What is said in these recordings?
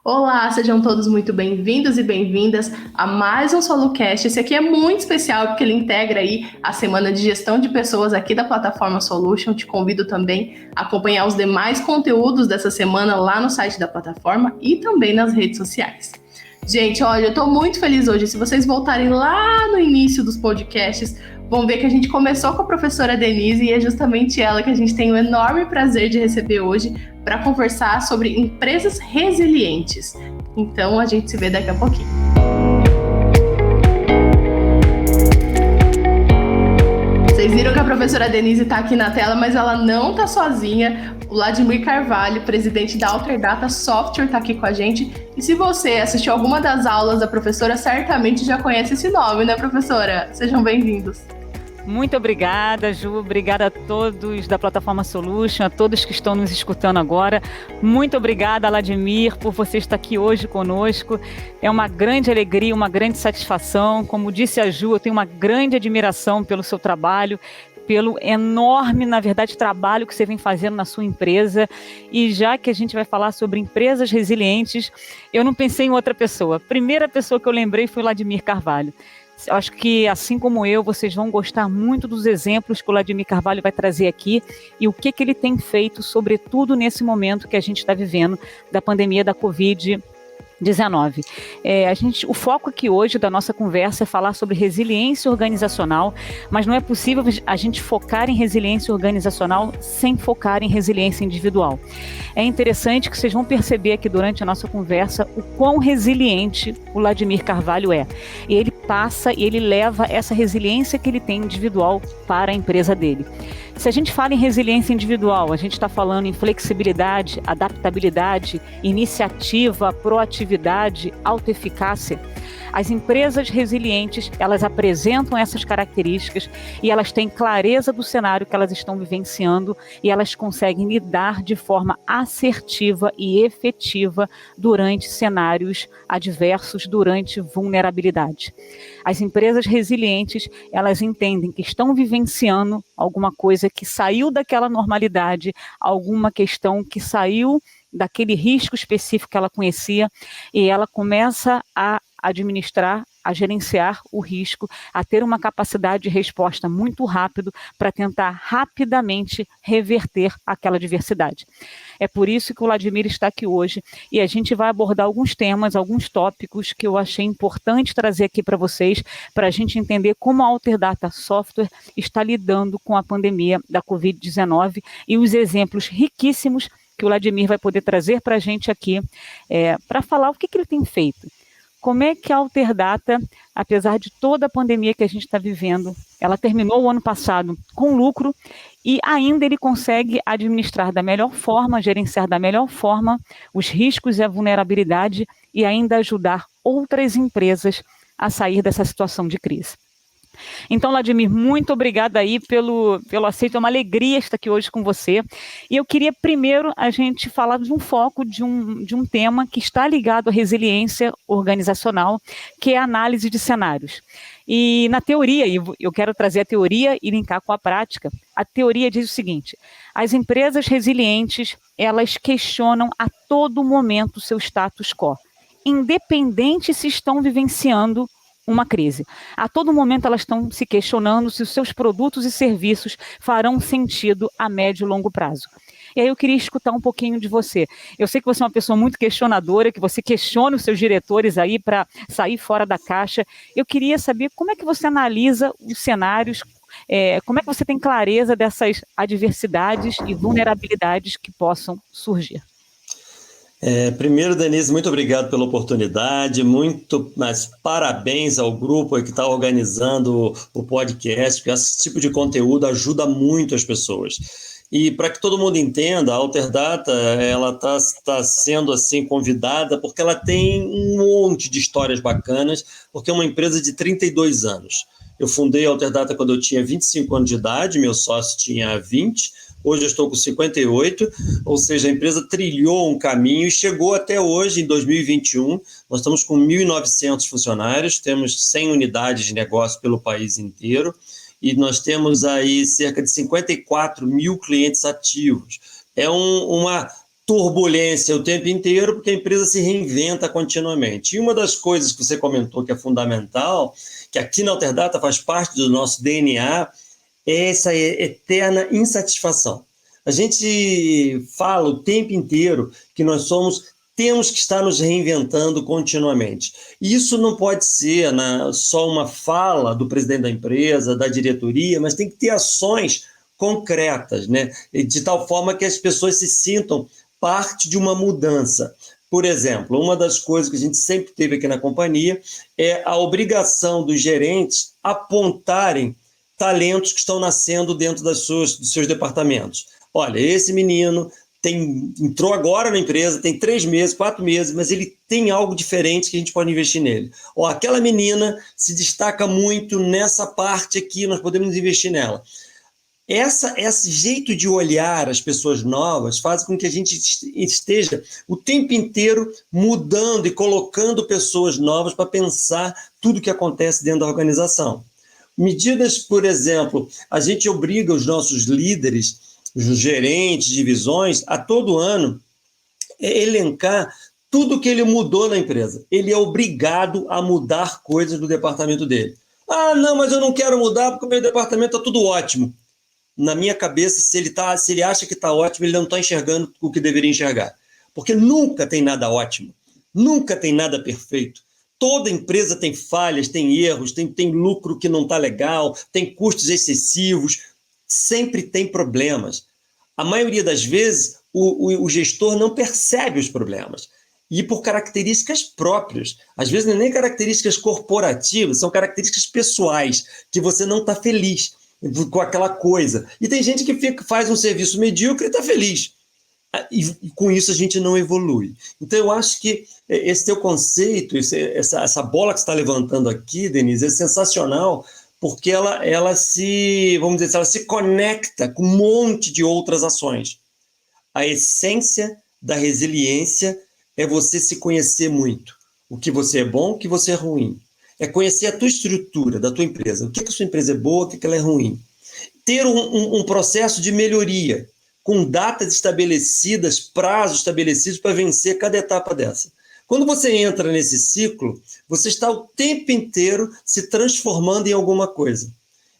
Olá, sejam todos muito bem-vindos e bem-vindas a mais um SoluCast. Esse aqui é muito especial porque ele integra aí a semana de gestão de pessoas aqui da plataforma Solution. Te convido também a acompanhar os demais conteúdos dessa semana lá no site da plataforma e também nas redes sociais. Gente, olha, eu tô muito feliz hoje. Se vocês voltarem lá no início dos podcasts, vão ver que a gente começou com a professora Denise e é justamente ela que a gente tem o enorme prazer de receber hoje para conversar sobre empresas resilientes. Então, a gente se vê daqui a pouquinho. Vocês viram que a professora Denise está aqui na tela, mas ela não está sozinha. O Vladimir Carvalho, presidente da Alterdata Software, está aqui com a gente. E se você assistiu alguma das aulas da professora, certamente já conhece esse nome, né, professora? Sejam bem-vindos. Muito obrigada, Ju. Obrigada a todos da plataforma Solution, a todos que estão nos escutando agora. Muito obrigada, Vladimir, por você estar aqui hoje conosco. É uma grande alegria, uma grande satisfação. Como disse a Ju, eu tenho uma grande admiração pelo seu trabalho, pelo enorme, na verdade, trabalho que você vem fazendo na sua empresa. E já que a gente vai falar sobre empresas resilientes, eu não pensei em outra pessoa. A primeira pessoa que eu lembrei foi o Vladimir Carvalho. Eu acho que, assim como eu, vocês vão gostar muito dos exemplos que o Vladimir Carvalho vai trazer aqui e o que ele tem feito, sobretudo nesse momento que a gente está vivendo da pandemia da Covid-19. O foco aqui hoje da nossa conversa é falar sobre resiliência organizacional, mas não é possível a gente focar em resiliência organizacional sem focar em resiliência individual. É interessante que vocês vão perceber aqui durante a nossa conversa o quão resiliente o Vladimir Carvalho é. E ele passa e ele leva essa resiliência que ele tem individual para a empresa dele. Se a gente fala em resiliência individual, a gente está falando em flexibilidade, adaptabilidade, iniciativa, proatividade, autoeficácia. As empresas resilientes, elas apresentam essas características e elas têm clareza do cenário que elas estão vivenciando e elas conseguem lidar de forma assertiva e efetiva durante cenários adversos, durante vulnerabilidade. As empresas resilientes, elas entendem que estão vivenciando alguma coisa que saiu daquela normalidade, alguma questão que saiu daquele risco específico que ela conhecia e ela começa a administrar, a gerenciar o risco, a ter uma capacidade de resposta muito rápido para tentar rapidamente reverter aquela adversidade. É por isso que o Vladimir está aqui hoje e a gente vai abordar alguns temas, alguns tópicos que eu achei importante trazer aqui para vocês, para a gente entender como a Alterdata Software está lidando com a pandemia da Covid-19 e os exemplos riquíssimos que o Vladimir vai poder trazer para a gente aqui, para falar o que ele tem feito. Como é que a Alterdata, apesar de toda a pandemia que a gente está vivendo, ela terminou o ano passado com lucro e ainda ele consegue administrar da melhor forma, gerenciar da melhor forma os riscos e a vulnerabilidade e ainda ajudar outras empresas a sair dessa situação de crise. Então, Vladimir, muito obrigada aí pelo aceito, é uma alegria estar aqui hoje com você. E eu queria primeiro a gente falar de um foco, de um tema que está ligado à resiliência organizacional, que é a análise de cenários. E na teoria, e eu quero trazer a teoria e linkar com a prática, a teoria diz o seguinte: as empresas resilientes, elas questionam a todo momento o seu status quo, independente se estão vivenciando uma crise. A todo momento elas estão se questionando se os seus produtos e serviços farão sentido a médio e longo prazo. E aí eu queria escutar um pouquinho de você. Eu sei que você é uma pessoa muito questionadora, que você questiona os seus diretores aí para sair fora da caixa. Eu queria saber como é que você analisa os cenários, como é que você tem clareza dessas adversidades e vulnerabilidades que possam surgir. Primeiro, Denise, muito obrigado pela oportunidade, mas parabéns ao grupo que está organizando o podcast, porque esse tipo de conteúdo ajuda muito as pessoas. E para que todo mundo entenda, a Alterdata ela está sendo assim convidada porque ela tem um monte de histórias bacanas, porque é uma empresa de 32 anos. Eu fundei a Alterdata quando eu tinha 25 anos de idade, meu sócio tinha 20. Hoje eu estou com 58, ou seja, a empresa trilhou um caminho e chegou até hoje, em 2021. Nós estamos com 1.900 funcionários, temos 100 unidades de negócio pelo país inteiro e nós temos aí cerca de 54 mil clientes ativos. É uma turbulência o tempo inteiro, porque a empresa se reinventa continuamente. E uma das coisas que você comentou que é fundamental, que aqui na Alterdata faz parte do nosso DNA, é essa eterna insatisfação. A gente fala o tempo inteiro que temos que estar nos reinventando continuamente. E isso não pode ser só uma fala do presidente da empresa, da diretoria, mas tem que ter ações concretas, né? De tal forma que as pessoas se sintam parte de uma mudança. Por exemplo, uma das coisas que a gente sempre teve aqui na companhia é a obrigação dos gerentes apontarem talentos que estão nascendo dentro dos seus departamentos. Olha, esse menino entrou agora na empresa, tem 3 meses, 4 meses, mas ele tem algo diferente que a gente pode investir nele. Ou aquela menina se destaca muito nessa parte aqui, nós podemos investir nela. Esse jeito de olhar as pessoas novas faz com que a gente esteja o tempo inteiro mudando e colocando pessoas novas para pensar tudo o que acontece dentro da organização. Medidas, por exemplo, a gente obriga os nossos líderes, os gerentes, divisões, a todo ano elencar tudo que ele mudou na empresa. Ele é obrigado a mudar coisas do departamento dele. Ah, não, mas eu não quero mudar porque o meu departamento está tudo ótimo. Na minha cabeça, se ele acha que está ótimo, ele não está enxergando o que deveria enxergar. Porque nunca tem nada ótimo, nunca tem nada perfeito. Toda empresa tem falhas, tem erros, tem lucro que não está legal, tem custos excessivos, sempre tem problemas. A maioria das vezes, o gestor não percebe os problemas. E por características próprias. Às vezes não é nem características corporativas, são características pessoais, que você não está feliz com aquela coisa. E tem gente que faz um serviço medíocre e está feliz. E com isso a gente não evolui. Então eu acho que esse teu conceito, essa bola que você está levantando aqui, Denise, é sensacional, porque ela se conecta com um monte de outras ações. A essência da resiliência é você se conhecer muito. O que você é bom, o que você é ruim. É conhecer a tua estrutura da tua empresa. O que a sua empresa é boa, o que ela é ruim. Ter um processo de melhoria, com datas estabelecidas, prazos estabelecidos para vencer cada etapa dessa. Quando você entra nesse ciclo, você está o tempo inteiro se transformando em alguma coisa.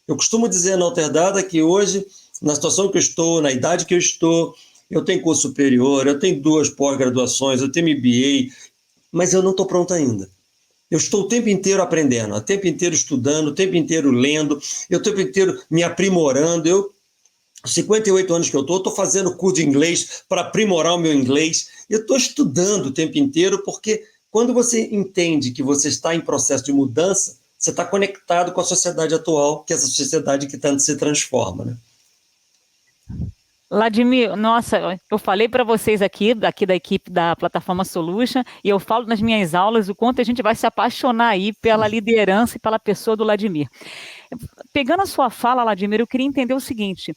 Eu costumo dizer na Alterdata que hoje, na situação que eu estou, na idade que eu estou, eu tenho curso superior, eu tenho 2 pós-graduações, eu tenho MBA, mas eu não estou pronto ainda. Eu estou o tempo inteiro aprendendo, o tempo inteiro estudando, o tempo inteiro lendo, o tempo inteiro me aprimorando. Eu, 58 anos que eu estou fazendo curso de inglês para aprimorar o meu inglês. Eu estou estudando o tempo inteiro porque quando você entende que você está em processo de mudança, você está conectado com a sociedade atual, que é essa sociedade que tanto se transforma, né? Vladimir, nossa, eu falei para vocês aqui da equipe da Plataforma Solution, e eu falo nas minhas aulas o quanto a gente vai se apaixonar aí pela liderança e pela pessoa do Vladimir. Pegando a sua fala, Vladimir, eu queria entender o seguinte,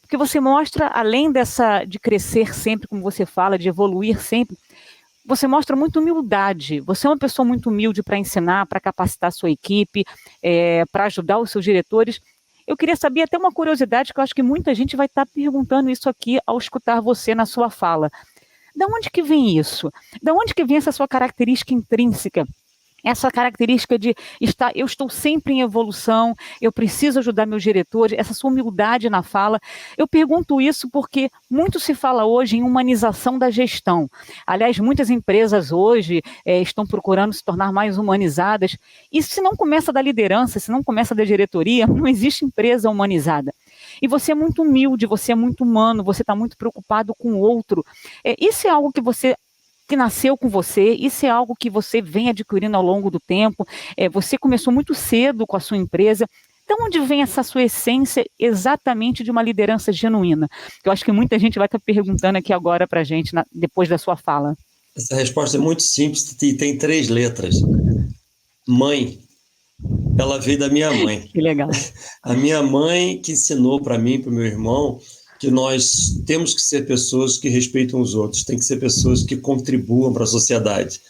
porque você mostra, além de crescer sempre, como você fala, de evoluir sempre, você mostra muita humildade. Você é uma pessoa muito humilde para ensinar, para capacitar a sua equipe, para ajudar os seus diretores. Eu queria saber até uma curiosidade, que eu acho que muita gente vai estar perguntando isso aqui ao escutar você na sua fala. Da onde que vem isso? Da onde que vem essa sua característica intrínseca? Essa característica de eu estou sempre em evolução, eu preciso ajudar meus diretores, essa sua humildade na fala. Eu pergunto isso porque muito se fala hoje em humanização da gestão. Aliás, muitas empresas hoje estão procurando se tornar mais humanizadas. E se não começa da liderança, se não começa da diretoria, não existe empresa humanizada. E você é muito humilde, você é muito humano, você está muito preocupado com o outro. Isso é algo que nasceu com você, isso é algo que você vem adquirindo ao longo do tempo, você começou muito cedo com a sua empresa. De onde vem essa sua essência exatamente de uma liderança genuína? Eu acho que muita gente vai estar perguntando aqui agora para a gente, depois da sua fala. Essa resposta é muito simples e tem 3 letras. Mãe. Ela veio da minha mãe. Que legal. A minha mãe que ensinou para mim, para o meu irmão, que nós temos que ser pessoas que respeitam os outros, tem que ser pessoas que contribuam para a sociedade.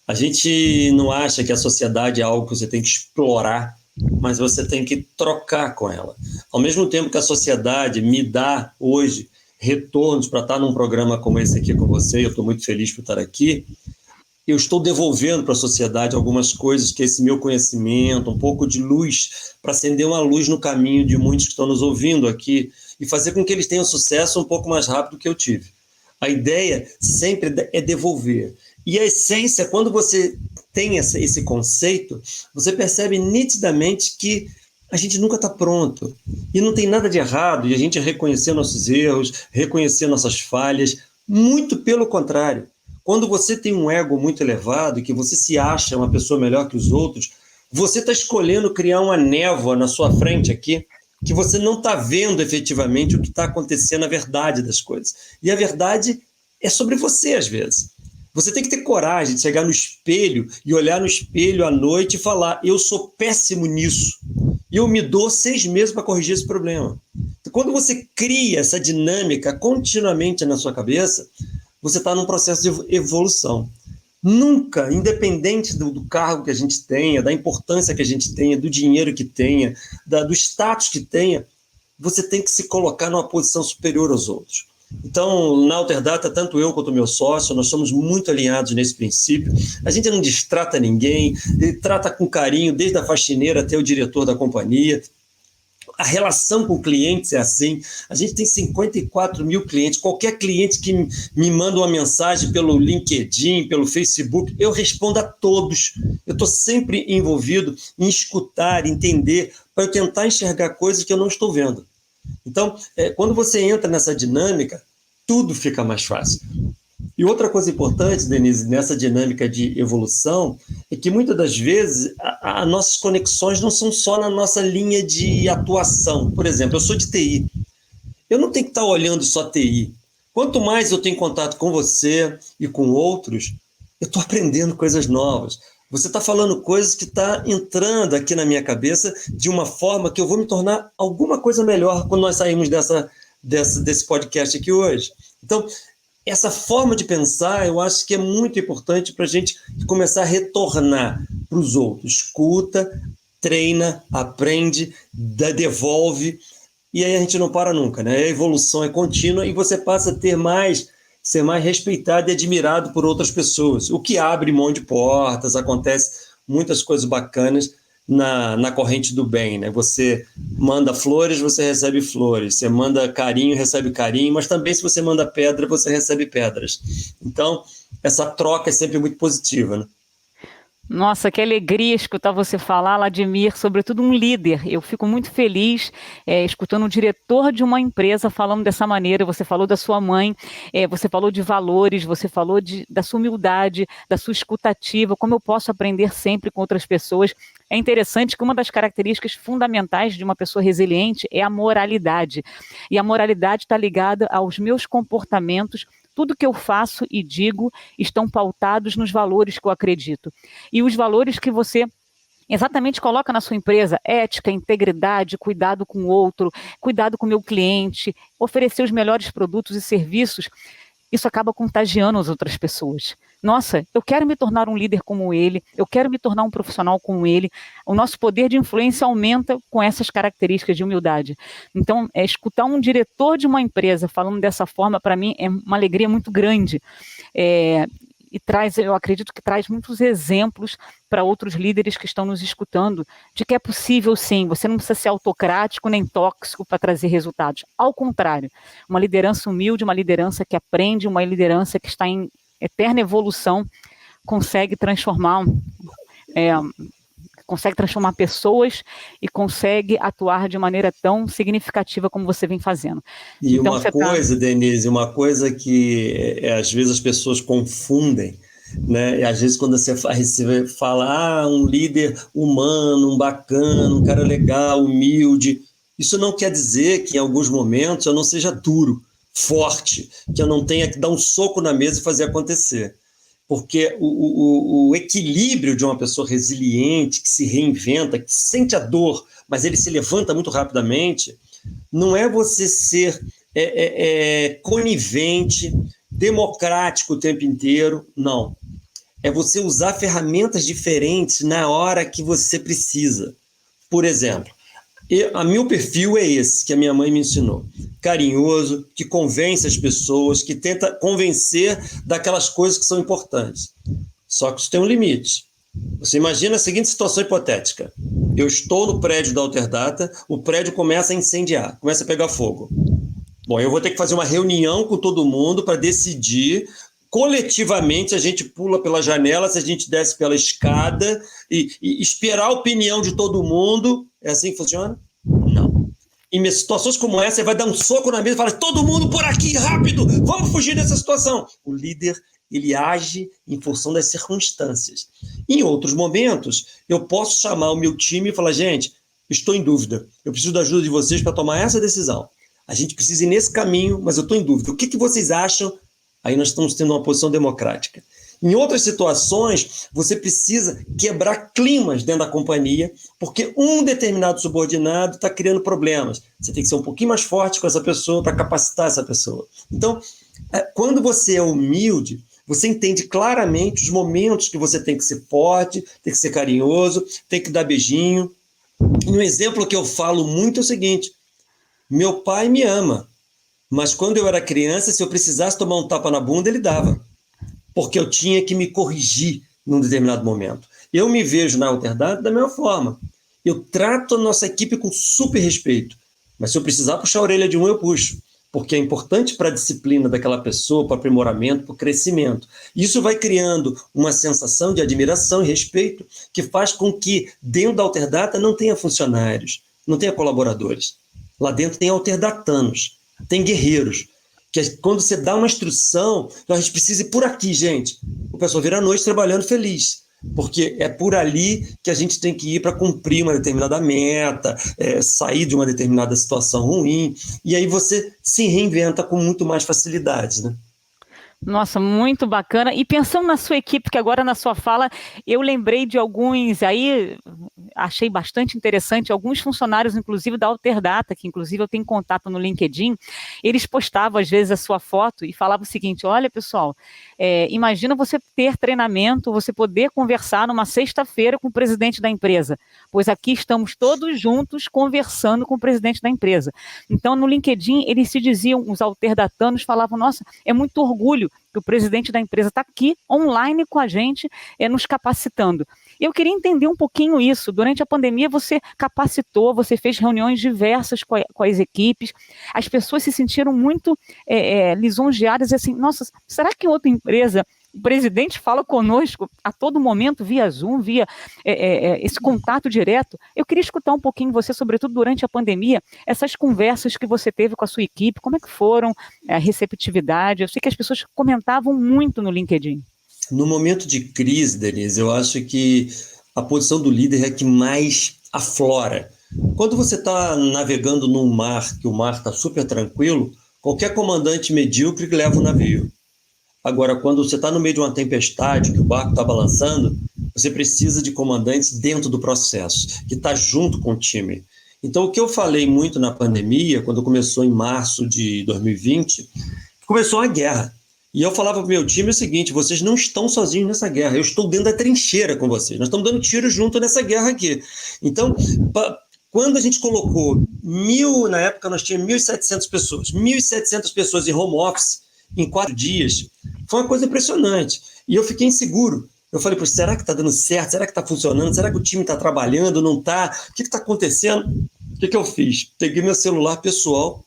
A gente não acha que a sociedade é algo que você tem que explorar, mas você tem que trocar com ela. Ao mesmo tempo que a sociedade me dá hoje retornos para estar num programa como esse aqui com você, eu estou muito feliz por estar aqui. Eu estou devolvendo para a sociedade algumas coisas, que é esse meu conhecimento, um pouco de luz, para acender uma luz no caminho de muitos que estão nos ouvindo aqui e fazer com que eles tenham sucesso um pouco mais rápido do que eu tive. A ideia sempre é devolver. E a essência, quando você tem esse conceito, você percebe nitidamente que a gente nunca está pronto. E não tem nada de errado e a gente reconhecer nossos erros, reconhecer nossas falhas. Muito pelo contrário. Quando você tem um ego muito elevado e que você se acha uma pessoa melhor que os outros, você está escolhendo criar uma névoa na sua frente aqui, que você não está vendo efetivamente o que está acontecendo, a verdade das coisas. E a verdade é sobre você, às vezes. Você tem que ter coragem de chegar no espelho e olhar no espelho à noite e falar: eu sou péssimo nisso. E eu me dou 6 meses para corrigir esse problema. Então, quando você cria essa dinâmica continuamente na sua cabeça, você está num processo de evolução. Nunca, independente do cargo que a gente tenha, da importância que a gente tenha, do dinheiro que tenha, do status que tenha, você tem que se colocar numa posição superior aos outros. Então, na Alterdata, tanto eu quanto o meu sócio, nós somos muito alinhados nesse princípio. A gente não distrata ninguém, ele trata com carinho, desde a faxineira até o diretor da companhia. A relação com clientes é assim. A gente tem 54 mil clientes. Qualquer cliente que me manda uma mensagem pelo LinkedIn, pelo Facebook, eu respondo a todos. Eu estou sempre envolvido em escutar, entender, para eu tentar enxergar coisas que eu não estou vendo. Então, quando você entra nessa dinâmica, tudo fica mais fácil. E outra coisa importante, Denise, nessa dinâmica de evolução, é que muitas das vezes as nossas conexões não são só na nossa linha de atuação. Por exemplo, eu sou de TI. Eu não tenho que estar olhando só TI. Quanto mais eu tenho contato com você e com outros, eu estou aprendendo coisas novas. Você está falando coisas que estão entrando aqui na minha cabeça de uma forma que eu vou me tornar alguma coisa melhor quando nós sairmos desse podcast aqui hoje. Então, essa forma de pensar, eu acho que é muito importante para a gente começar a retornar para os outros. Escuta, treina, aprende, devolve, e aí a gente não para nunca, né? A evolução é contínua e você passa a ser mais respeitado e admirado por outras pessoas, o que abre mão de portas, acontece muitas coisas bacanas na corrente do bem, né? Você manda flores, você recebe flores. Você manda carinho, recebe carinho. Mas também, se você manda pedra, você recebe pedras. Então, essa troca é sempre muito positiva, né? Nossa, que alegria escutar você falar, Vladimir, sobretudo um líder. Eu fico muito feliz escutando um diretor de uma empresa falando dessa maneira. Você falou da sua mãe, você falou de valores, você falou da sua humildade, da sua escutativa, como eu posso aprender sempre com outras pessoas. É interessante que uma das características fundamentais de uma pessoa resiliente é a moralidade. E a moralidade está ligada aos meus comportamentos. Tudo que eu faço e digo estão pautados nos valores que eu acredito. E os valores que você exatamente coloca na sua empresa: ética, integridade, cuidado com o outro, cuidado com o meu cliente, oferecer os melhores produtos e serviços, isso acaba contagiando as outras pessoas. Nossa, eu quero me tornar um líder como ele, eu quero me tornar um profissional como ele. O nosso poder de influência aumenta com essas características de humildade. Então, escutar um diretor de uma empresa falando dessa forma, para mim, é uma alegria muito grande. E eu acredito que traz muitos exemplos para outros líderes que estão nos escutando, de que é possível sim, você não precisa ser autocrático nem tóxico para trazer resultados. Ao contrário, uma liderança humilde, uma liderança que aprende, uma liderança que está em eterna evolução, consegue transformar pessoas e consegue atuar de maneira tão significativa como você vem fazendo. E então, Denise, uma coisa que às vezes as pessoas confundem, né? E às vezes quando você fala, um líder humano, um bacana, um cara legal, humilde, isso não quer dizer que em alguns momentos eu não seja duro, forte, que eu não tenha que dar um soco na mesa e fazer acontecer. Porque o equilíbrio de uma pessoa resiliente, que se reinventa, que sente a dor, mas ele se levanta muito rapidamente, não é você ser conivente, democrático o tempo inteiro, não. É você usar ferramentas diferentes na hora que você precisa. Por exemplo, Meu perfil é esse que a minha mãe me ensinou. Carinhoso, que convence as pessoas, que tenta convencer daquelas coisas que são importantes. Só que isso tem um limite. Você imagina a seguinte situação hipotética. Eu estou no prédio da Alterdata, o prédio começa a incendiar, começa a pegar fogo. Bom, eu vou ter que fazer uma reunião com todo mundo para decidir coletivamente se a gente pula pela janela, se a gente desce pela escada e esperar a opinião de todo mundo. É assim que funciona? Não. Em situações como essa, você vai dar um soco na mesa e falar: todo mundo por aqui, rápido, vamos fugir dessa situação. O líder, ele age em função das circunstâncias. Em outros momentos, eu posso chamar o meu time e falar: gente, estou em dúvida, eu preciso da ajuda de vocês para tomar essa decisão. A gente precisa ir nesse caminho, mas eu estou em dúvida. O que vocês acham? Aí nós estamos tendo uma posição democrática. Em outras situações, você precisa quebrar climas dentro da companhia, porque um determinado subordinado está criando problemas. Você tem que ser um pouquinho mais forte com essa pessoa para capacitar essa pessoa. Então, quando você é humilde, você entende claramente os momentos que você tem que ser forte, tem que ser carinhoso, tem que dar beijinho. E um exemplo que eu falo muito é o seguinte: meu pai me ama, mas quando eu era criança, se eu precisasse tomar um tapa na bunda, ele dava, porque eu tinha que me corrigir num determinado momento. Eu me vejo na Alterdata da mesma forma. Eu trato a nossa equipe com super respeito, mas se eu precisar puxar a orelha de um, eu puxo, porque é importante para a disciplina daquela pessoa, para o aprimoramento, para o crescimento. Isso vai criando uma sensação de admiração e respeito que faz com que dentro da Alterdata não tenha funcionários, não tenha colaboradores. Lá dentro tem alterdatanos, tem guerreiros, que quando você dá uma instrução, a gente precisa ir por aqui, gente. O pessoal vira à noite trabalhando feliz, porque é por ali que a gente tem que ir para cumprir uma determinada meta, sair de uma determinada situação ruim, e aí você se reinventa com muito mais facilidade, né? Nossa, muito bacana. E pensando na sua equipe, que agora na sua fala, eu lembrei de alguns aí, achei bastante interessante, alguns funcionários, inclusive da Alterdata, que inclusive eu tenho contato no LinkedIn, eles postavam às vezes a sua foto e falavam o seguinte: olha pessoal, imagina você ter treinamento, você poder conversar numa sexta-feira com o presidente da empresa, pois aqui estamos todos juntos conversando com o presidente da empresa. Então no LinkedIn eles se diziam, os alterdatanos falavam: nossa, é muito orgulho que o presidente da empresa está aqui online com a gente, nos capacitando. Eu queria entender um pouquinho isso. Durante a pandemia você capacitou, você fez reuniões diversas com as equipes, as pessoas se sentiram muito lisonjeadas, assim: nossa, será que em outra empresa o presidente fala conosco a todo momento, via Zoom, via esse contato direto? Eu queria escutar um pouquinho você, sobretudo durante a pandemia, essas conversas que você teve com a sua equipe, como é que foram, a receptividade? Eu sei que as pessoas comentavam muito no LinkedIn. No momento de crise, Denise, eu acho que a posição do líder é que mais aflora. Quando você está navegando num mar, que o mar está super tranquilo, qualquer comandante medíocre que leva o navio. Agora, quando você está no meio de uma tempestade, que o barco está balançando, você precisa de comandantes dentro do processo, que está junto com o time. Então, o que eu falei muito na pandemia, quando começou em março de 2020, começou a guerra. E eu falava para o meu time o seguinte: vocês não estão sozinhos nessa guerra, eu estou dentro da trincheira com vocês, nós estamos dando tiro junto nessa guerra aqui. Então, quando a gente colocou na época nós tínhamos 1.700 pessoas, 1.700 pessoas em home office, em 4 dias, foi uma coisa impressionante. E eu fiquei inseguro. Eu falei: será que está dando certo? Será que está funcionando? Será que o time está trabalhando? Não está? O que está acontecendo? O que eu fiz? Peguei meu celular pessoal,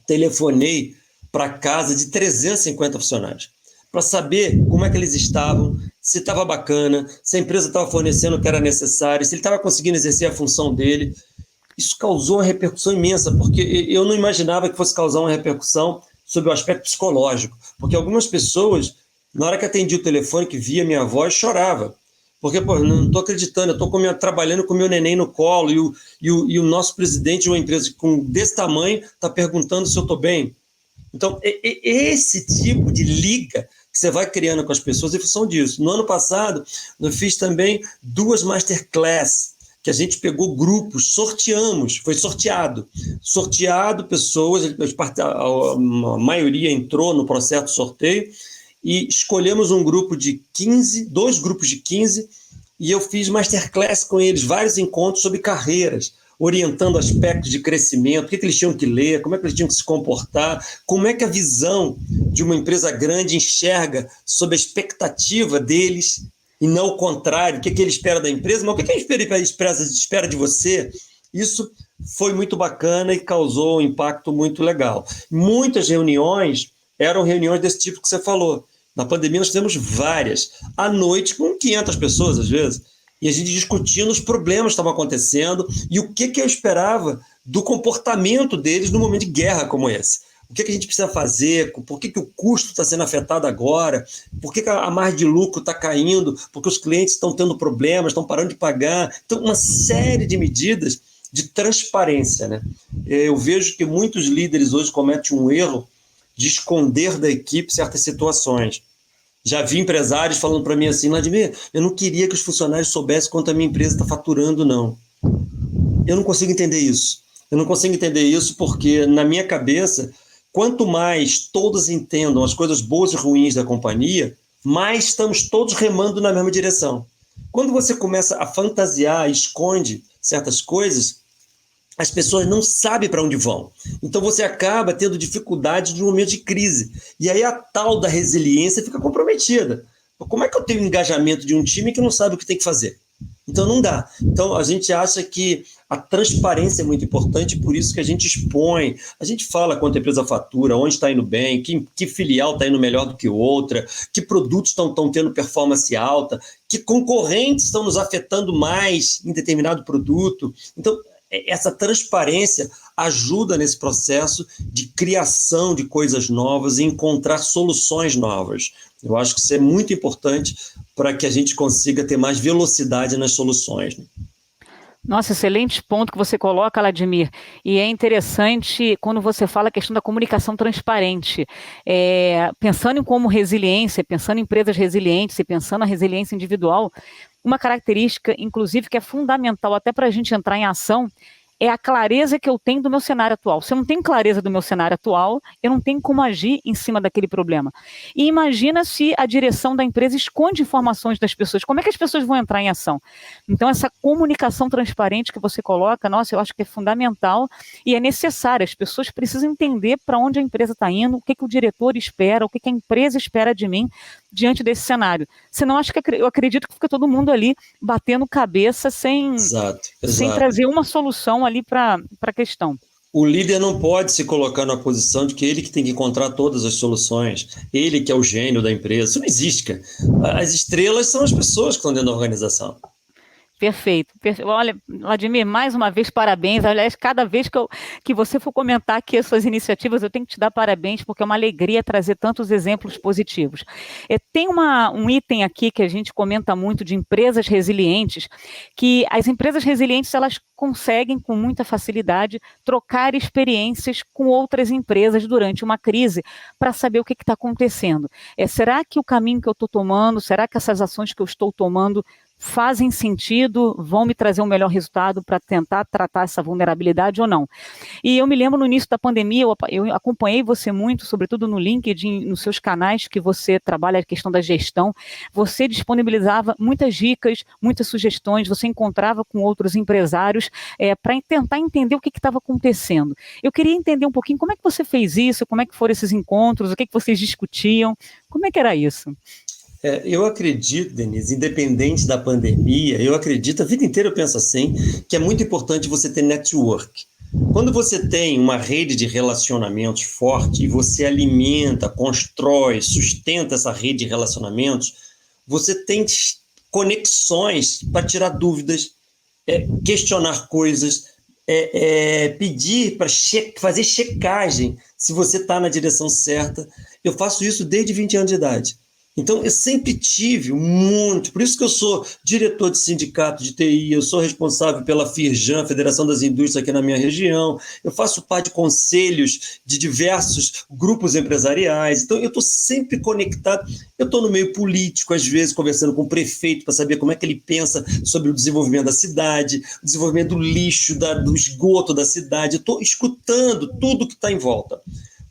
telefonei para casa de 350 funcionários, para saber como é que eles estavam, se estava bacana, se a empresa estava fornecendo o que era necessário, se ele estava conseguindo exercer a função dele. Isso causou uma repercussão imensa, porque eu não imaginava que fosse causar uma repercussão sobre o aspecto psicológico, porque algumas pessoas, na hora que atendi o telefone, que via minha voz, chorava, porque não estou acreditando, eu estou trabalhando com meu neném no colo, e o nosso presidente de uma empresa desse tamanho está perguntando se eu estou bem. Então, esse tipo de liga que você vai criando com as pessoas em função disso. No ano passado, eu fiz também 2 masterclass, que a gente pegou grupos, sorteamos, foi sorteado pessoas, a maioria entrou no processo de sorteio, e escolhemos um grupo de 15, 2 grupos de 15, e eu fiz masterclass com eles, vários encontros sobre carreiras, orientando aspectos de crescimento, o que eles tinham que ler, como é que eles tinham que se comportar, como é que a visão de uma empresa grande enxerga sob a expectativa deles e não o contrário, o que ele espera da empresa, mas o que ele espera de você. Isso foi muito bacana e causou um impacto muito legal. Muitas reuniões eram reuniões desse tipo que você falou. Na pandemia nós fizemos várias, à noite com 500 pessoas às vezes, e a gente discutindo os problemas que estavam acontecendo e o que eu esperava do comportamento deles num momento de guerra como esse. O que a gente precisa fazer, por que o custo está sendo afetado agora, por que a margem de lucro está caindo, porque os clientes estão tendo problemas, estão parando de pagar. Então, uma série de medidas de transparência, né? Eu vejo que muitos líderes hoje cometem um erro de esconder da equipe certas situações. Já vi empresários falando para mim assim: Vladimir, eu não queria que os funcionários soubessem quanto a minha empresa está faturando, não. Eu não consigo entender isso. Eu não consigo entender isso porque, na minha cabeça, quanto mais todos entendam as coisas boas e ruins da companhia, mais estamos todos remando na mesma direção. Quando você começa a fantasiar, esconde certas coisas, as pessoas não sabem para onde vão. Então você acaba tendo dificuldade de um momento de crise. E aí a tal da resiliência fica comprometida. Como é que eu tenho engajamento de um time que não sabe o que tem que fazer? Então não dá. Então a gente acha que a transparência é muito importante, por isso que a gente expõe, a gente fala quanto a empresa fatura, onde está indo bem, que filial está indo melhor do que outra, que produtos estão tendo performance alta, que concorrentes estão nos afetando mais em determinado produto. Então, essa transparência ajuda nesse processo de criação de coisas novas e encontrar soluções novas. Eu acho que isso é muito importante para que a gente consiga ter mais velocidade nas soluções. Nossa, excelente ponto que você coloca, Vladimir. E é interessante quando você fala a questão da comunicação transparente. Pensando em como resiliência, pensando em empresas resilientes e pensando na resiliência individual, uma característica, inclusive, que é fundamental até para a gente entrar em ação, é a clareza que eu tenho do meu cenário atual. Se eu não tenho clareza do meu cenário atual, eu não tenho como agir em cima daquele problema. E imagina se a direção da empresa esconde informações das pessoas. Como é que as pessoas vão entrar em ação? Então, essa comunicação transparente que você coloca, nossa, eu acho que é fundamental e é necessária. As pessoas precisam entender para onde a empresa está indo, o que o diretor espera, o que a empresa espera de mim diante desse cenário. Senão, eu acredito que fica todo mundo ali batendo cabeça sem trazer uma solução ali para a questão. O líder não pode se colocar na posição de que ele que tem que encontrar todas as soluções, ele que é o gênio da empresa. Isso não existe, cara. As estrelas são as pessoas que estão dentro da organização. Perfeito. Olha, Vladimir, mais uma vez, parabéns. Aliás, cada vez que você for comentar aqui as suas iniciativas, eu tenho que te dar parabéns, porque é uma alegria trazer tantos exemplos positivos. Tem um item aqui que a gente comenta muito de empresas resilientes, que as empresas resilientes, elas conseguem, com muita facilidade, trocar experiências com outras empresas durante uma crise, para saber o que está acontecendo. Será que o caminho que eu estou tomando, será que essas ações que eu estou tomando fazem sentido, vão me trazer um melhor resultado para tentar tratar essa vulnerabilidade ou não? E eu me lembro no início da pandemia, eu acompanhei você muito, sobretudo no LinkedIn, nos seus canais que você trabalha a questão da gestão, você disponibilizava muitas dicas, muitas sugestões, você encontrava com outros empresários para tentar entender o que estava acontecendo. Eu queria entender um pouquinho como é que você fez isso, como é que foram esses encontros, o que vocês discutiam, como é que era isso? Eu acredito, Denise, independente da pandemia, eu acredito, a vida inteira eu penso assim, que é muito importante você ter network. Quando você tem uma rede de relacionamentos forte e você alimenta, constrói, sustenta essa rede de relacionamentos, você tem conexões para tirar dúvidas, questionar coisas, pedir para fazer checagem se você está na direção certa. Eu faço isso desde 20 anos de idade. Então, eu sempre tive muito, por isso que eu sou diretor de sindicato de TI, eu sou responsável pela FIRJAN, Federação das Indústrias aqui na minha região, eu faço parte de conselhos de diversos grupos empresariais, então eu estou sempre conectado, eu estou no meio político, às vezes, conversando com o prefeito para saber como é que ele pensa sobre o desenvolvimento da cidade, o desenvolvimento do lixo, do esgoto da cidade, eu estou escutando tudo que está em volta.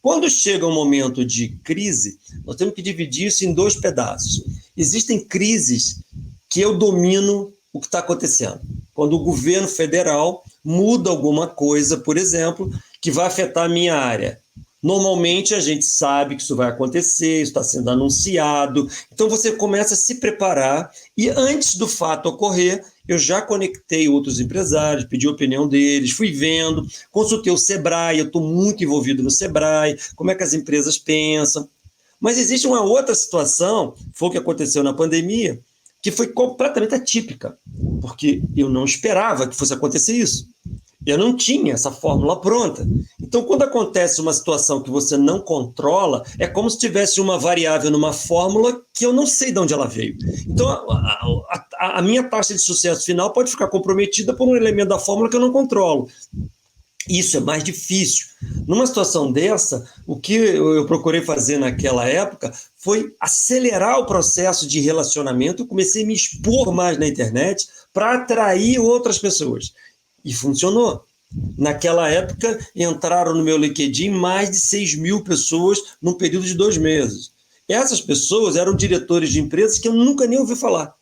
Quando chega um momento de crise, nós temos que dividir isso em dois pedaços. Existem crises que eu domino o que está acontecendo. Quando o governo federal muda alguma coisa, por exemplo, que vai afetar a minha área. Normalmente a gente sabe que isso vai acontecer, isso está sendo anunciado, então você começa a se preparar e antes do fato ocorrer, eu já conectei outros empresários, pedi a opinião deles, fui vendo, consultei o Sebrae, eu estou muito envolvido no Sebrae, como é que as empresas pensam. Mas existe uma outra situação, foi o que aconteceu na pandemia, que foi completamente atípica, porque eu não esperava que fosse acontecer isso. Eu não tinha essa fórmula pronta. Então, quando acontece uma situação que você não controla, é como se tivesse uma variável numa fórmula que eu não sei de onde ela veio. Então, a minha taxa de sucesso final pode ficar comprometida por um elemento da fórmula que eu não controlo. Isso é mais difícil. Numa situação dessa, o que eu procurei fazer naquela época foi acelerar o processo de relacionamento. Eu comecei a me expor mais na internet para atrair outras pessoas. E funcionou. Naquela época, entraram no meu LinkedIn mais de 6.000 pessoas num período de 2 meses. Essas pessoas eram diretores de empresas que eu nunca nem ouvi falar.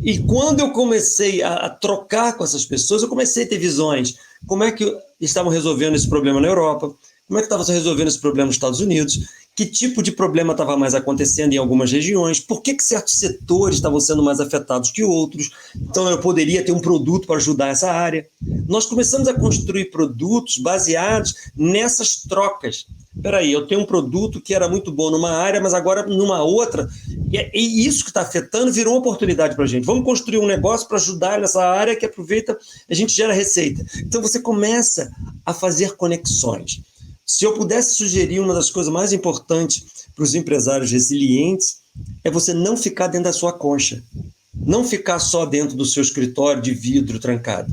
E quando eu comecei a trocar com essas pessoas, eu comecei a ter visões. Como é que estavam resolvendo esse problema na Europa? Como é que estavam resolvendo esse problema nos Estados Unidos? Que tipo de problema estava mais acontecendo em algumas regiões? Por que certos setores estavam sendo mais afetados que outros? Então, eu poderia ter um produto para ajudar essa área. Nós começamos a construir produtos baseados nessas trocas. Espera aí, eu tenho um produto que era muito bom numa área, mas agora numa outra. E isso que está afetando virou uma oportunidade para a gente. Vamos construir um negócio para ajudar nessa área que aproveita, a gente gera receita. Então, você começa a fazer conexões. Se eu pudesse sugerir uma das coisas mais importantes para os empresários resilientes, é você não ficar dentro da sua concha. Não ficar só dentro do seu escritório de vidro trancado.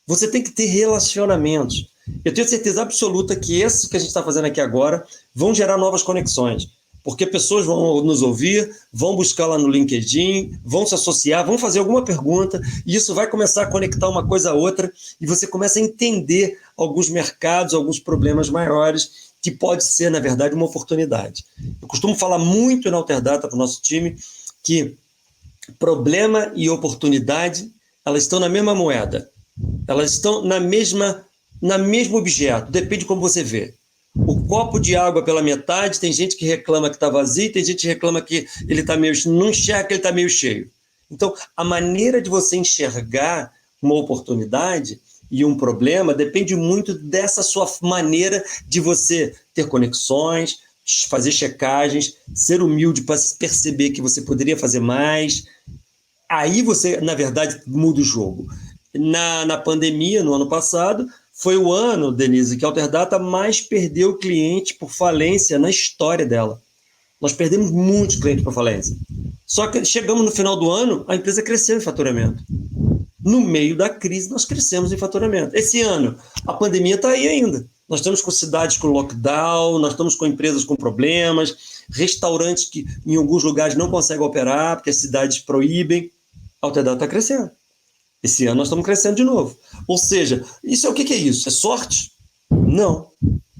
Você tem que ter relacionamentos. Eu tenho certeza absoluta que isso que a gente está fazendo aqui agora vão gerar novas conexões. Porque pessoas vão nos ouvir, vão buscar lá no LinkedIn, vão se associar, vão fazer alguma pergunta, e isso vai começar a conectar uma coisa a outra, e você começa a entender alguns mercados, alguns problemas maiores, que pode ser, na verdade, uma oportunidade. Eu costumo falar muito na Alterdata para o nosso time que problema e oportunidade, elas estão na mesma moeda, elas estão no mesmo objeto, depende de como você vê. O copo de água pela metade, tem gente que reclama que está vazio, tem gente que reclama que ele está meio, não enxerga que ele está meio cheio. Então, a maneira de você enxergar uma oportunidade e um problema depende muito dessa sua maneira de você ter conexões, fazer checagens, ser humilde para perceber que você poderia fazer mais. Aí você, na verdade, muda o jogo. Na pandemia, no ano passado, foi o ano, Denise, que a Alterdata mais perdeu cliente por falência na história dela. Nós perdemos muitos clientes por falência. Só que chegamos no final do ano, a empresa cresceu em faturamento. No meio da crise, nós crescemos em faturamento. Esse ano, a pandemia está aí ainda. Nós estamos com cidades com lockdown, nós estamos com empresas com problemas, restaurantes que em alguns lugares não conseguem operar porque as cidades proíbem. A Alterdata está crescendo. Esse ano nós estamos crescendo de novo. Ou seja, o que é isso? É sorte? Não.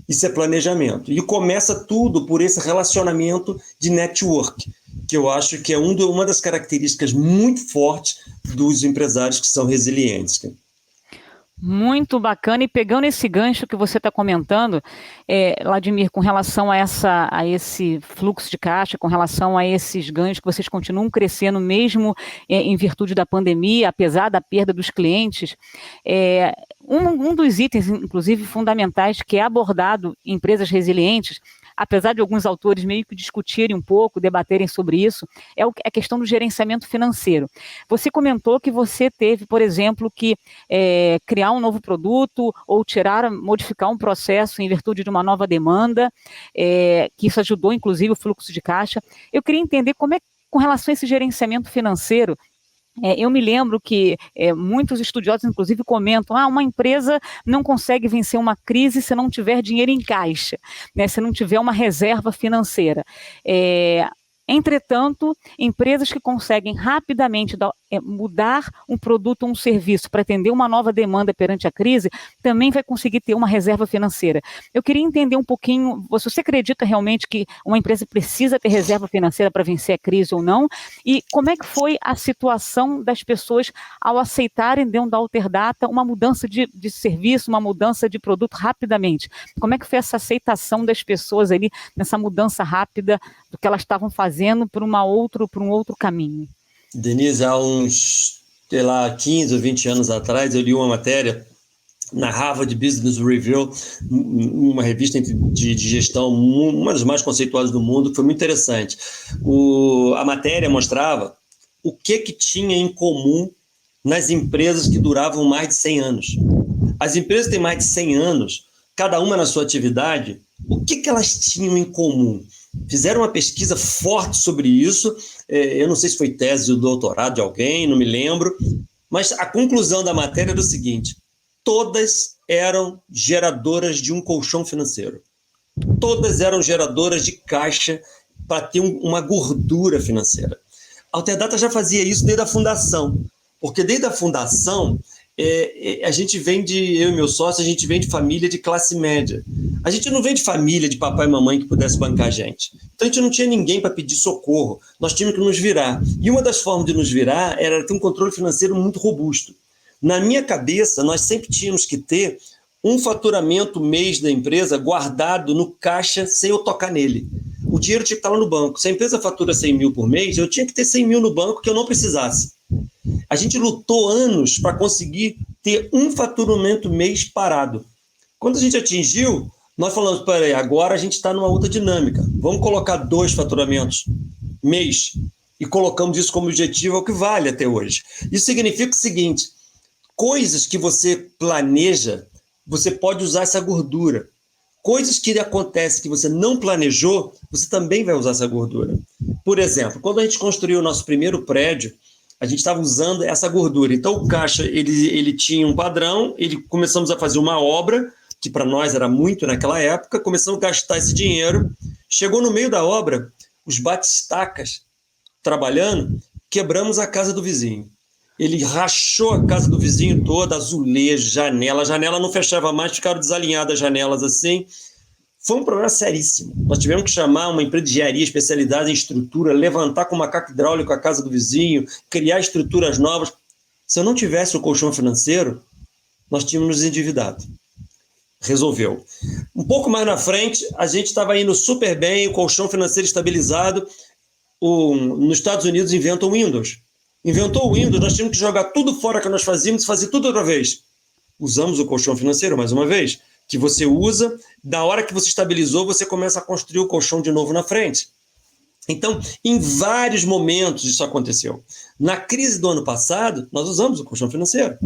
Isso é planejamento. E começa tudo por esse relacionamento de network, que eu acho que é uma das características muito fortes dos empresários que são resilientes. Muito bacana, e pegando esse gancho que você está comentando, Vladimir, com relação a esse fluxo de caixa, com relação a esses ganhos que vocês continuam crescendo mesmo em virtude da pandemia, apesar da perda dos clientes, um dos itens, inclusive, fundamentais que é abordado em empresas resilientes, apesar de alguns autores meio que discutirem um pouco, debaterem sobre isso, é a questão do gerenciamento financeiro. Você comentou que você teve, por exemplo, que criar um novo produto ou modificar um processo em virtude de uma nova demanda, que isso ajudou, inclusive, o fluxo de caixa. Eu queria entender como é, com relação a esse gerenciamento financeiro, eu me lembro que muitos estudiosos, inclusive, comentam uma empresa não consegue vencer uma crise se não tiver dinheiro em caixa, né, se não tiver uma reserva financeira. Entretanto, empresas que conseguem rapidamente mudar um produto ou um serviço para atender uma nova demanda perante a crise, também vai conseguir ter uma reserva financeira. Eu queria entender um pouquinho, você acredita realmente que uma empresa precisa ter reserva financeira para vencer a crise ou não? E como é que foi a situação das pessoas ao aceitarem dentro da Alterdata uma mudança de serviço, uma mudança de produto rapidamente? Como é que foi essa aceitação das pessoas ali nessa mudança rápida do que elas estavam fazendo para um outro caminho? Denise, há uns, 15 ou 20 anos atrás, eu li uma matéria na Harvard Business Review, uma revista de gestão, uma das mais conceituadas do mundo, que foi muito interessante. A matéria mostrava o que tinha em comum nas empresas que duravam mais de 100 anos. As empresas que têm mais de 100 anos, cada uma na sua atividade, o que elas tinham em comum? Fizeram uma pesquisa forte sobre isso, eu não sei se foi tese ou doutorado de alguém, não me lembro, mas a conclusão da matéria era o seguinte: todas eram geradoras de um colchão financeiro. Todas eram geradoras de caixa para ter uma gordura financeira. A Alterdata já fazia isso desde a fundação, porque desde a fundação a gente vem eu e meu sócio, a gente vem de família de classe média. A gente não vem de família de papai e mamãe que pudesse bancar a gente. Então a gente não tinha ninguém para pedir socorro, nós tínhamos que nos virar. E uma das formas de nos virar era ter um controle financeiro muito robusto. Na minha cabeça, nós sempre tínhamos que ter um faturamento mês da empresa guardado no caixa sem eu tocar nele. O dinheiro tinha que estar lá no banco. Se a empresa fatura 100 mil por mês, eu tinha que ter 100 mil no banco que eu não precisasse. A gente lutou anos para conseguir ter um faturamento mês parado. Quando a gente atingiu, nós falamos, peraí, agora a gente está numa outra dinâmica. Vamos colocar 2 faturamentos mês e colocamos isso como objetivo, é o que vale até hoje. Isso significa o seguinte: coisas que você planeja, você pode usar essa gordura. Coisas que acontecem que você não planejou, você também vai usar essa gordura. Por exemplo, quando a gente construiu o nosso primeiro prédio, a gente estava usando essa gordura. Então, o caixa ele tinha um padrão, começamos a fazer uma obra, que para nós era muito naquela época, começamos a gastar esse dinheiro. Chegou no meio da obra, os batistacas trabalhando, quebramos a casa do vizinho. Ele rachou a casa do vizinho toda, azulejo, janela. A janela não fechava mais, ficaram desalinhadas as janelas assim. Foi um problema seríssimo. Nós tivemos que chamar uma empresa de engenharia especializada em estrutura, levantar com macaco hidráulico a casa do vizinho, criar estruturas novas. Se eu não tivesse o colchão financeiro, nós tínhamos nos endividado. Resolveu. Um pouco mais na frente, a gente estava indo super bem, o colchão financeiro estabilizado. Nos Estados Unidos inventam o Windows. Inventou o Windows, nós tínhamos que jogar tudo fora que nós fazíamos e fazer tudo outra vez. Usamos o colchão financeiro mais uma vez, que você usa, na hora que você estabilizou, você começa a construir o colchão de novo na frente. Então, em vários momentos isso aconteceu. Na crise do ano passado, nós usamos o colchão financeiro,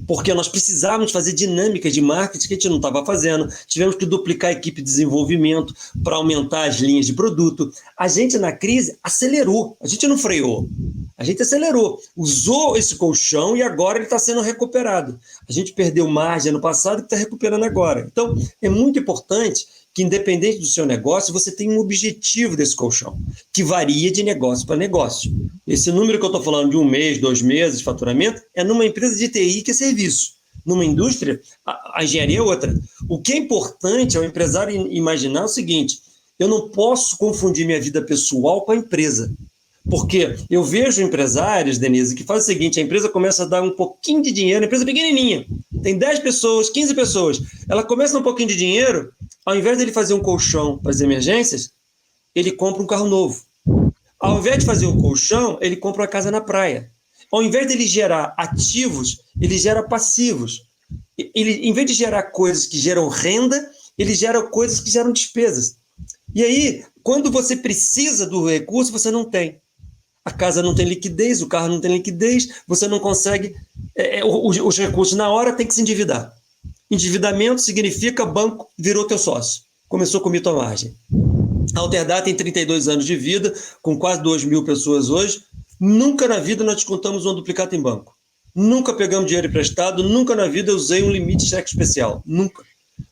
porque nós precisávamos fazer dinâmicas de marketing que a gente não estava fazendo, tivemos que duplicar a equipe de desenvolvimento para aumentar as linhas de produto. A gente, na crise, acelerou, a gente não freou, a gente acelerou, usou esse colchão e agora ele está sendo recuperado. A gente perdeu margem ano passado e está recuperando agora. Então, é muito importante que, independente do seu negócio, você tenha um objetivo desse colchão, que varia de negócio para negócio. Esse número que eu estou falando de 1 mês, 2 meses de faturamento, é numa empresa de TI que é serviço. Numa indústria, a engenharia é outra. O que é importante é o empresário imaginar o seguinte: eu não posso confundir minha vida pessoal com a empresa. Porque eu vejo empresários, Denise, que fazem o seguinte: a empresa começa a dar um pouquinho de dinheiro, a empresa pequenininha, tem 10 pessoas, 15 pessoas, ela começa a dar um pouquinho de dinheiro, ao invés de ele fazer um colchão para as emergências, ele compra um carro novo. Ao invés de fazer o colchão, ele compra uma casa na praia. Ao invés de ele gerar ativos, ele gera passivos. Em vez de gerar coisas que geram renda, ele gera coisas que geram despesas. E aí, quando você precisa do recurso, você não tem. A casa não tem liquidez, o carro não tem liquidez, você não consegue... os recursos na hora tem que se endividar. Endividamento significa banco virou teu sócio. Começou com mitomargem. A Alterdata tem 32 anos de vida, com quase 2.000 pessoas hoje. Nunca na vida nós descontamos uma duplicata em banco. Nunca pegamos dinheiro emprestado, nunca na vida eu usei um limite de cheque especial. Nunca.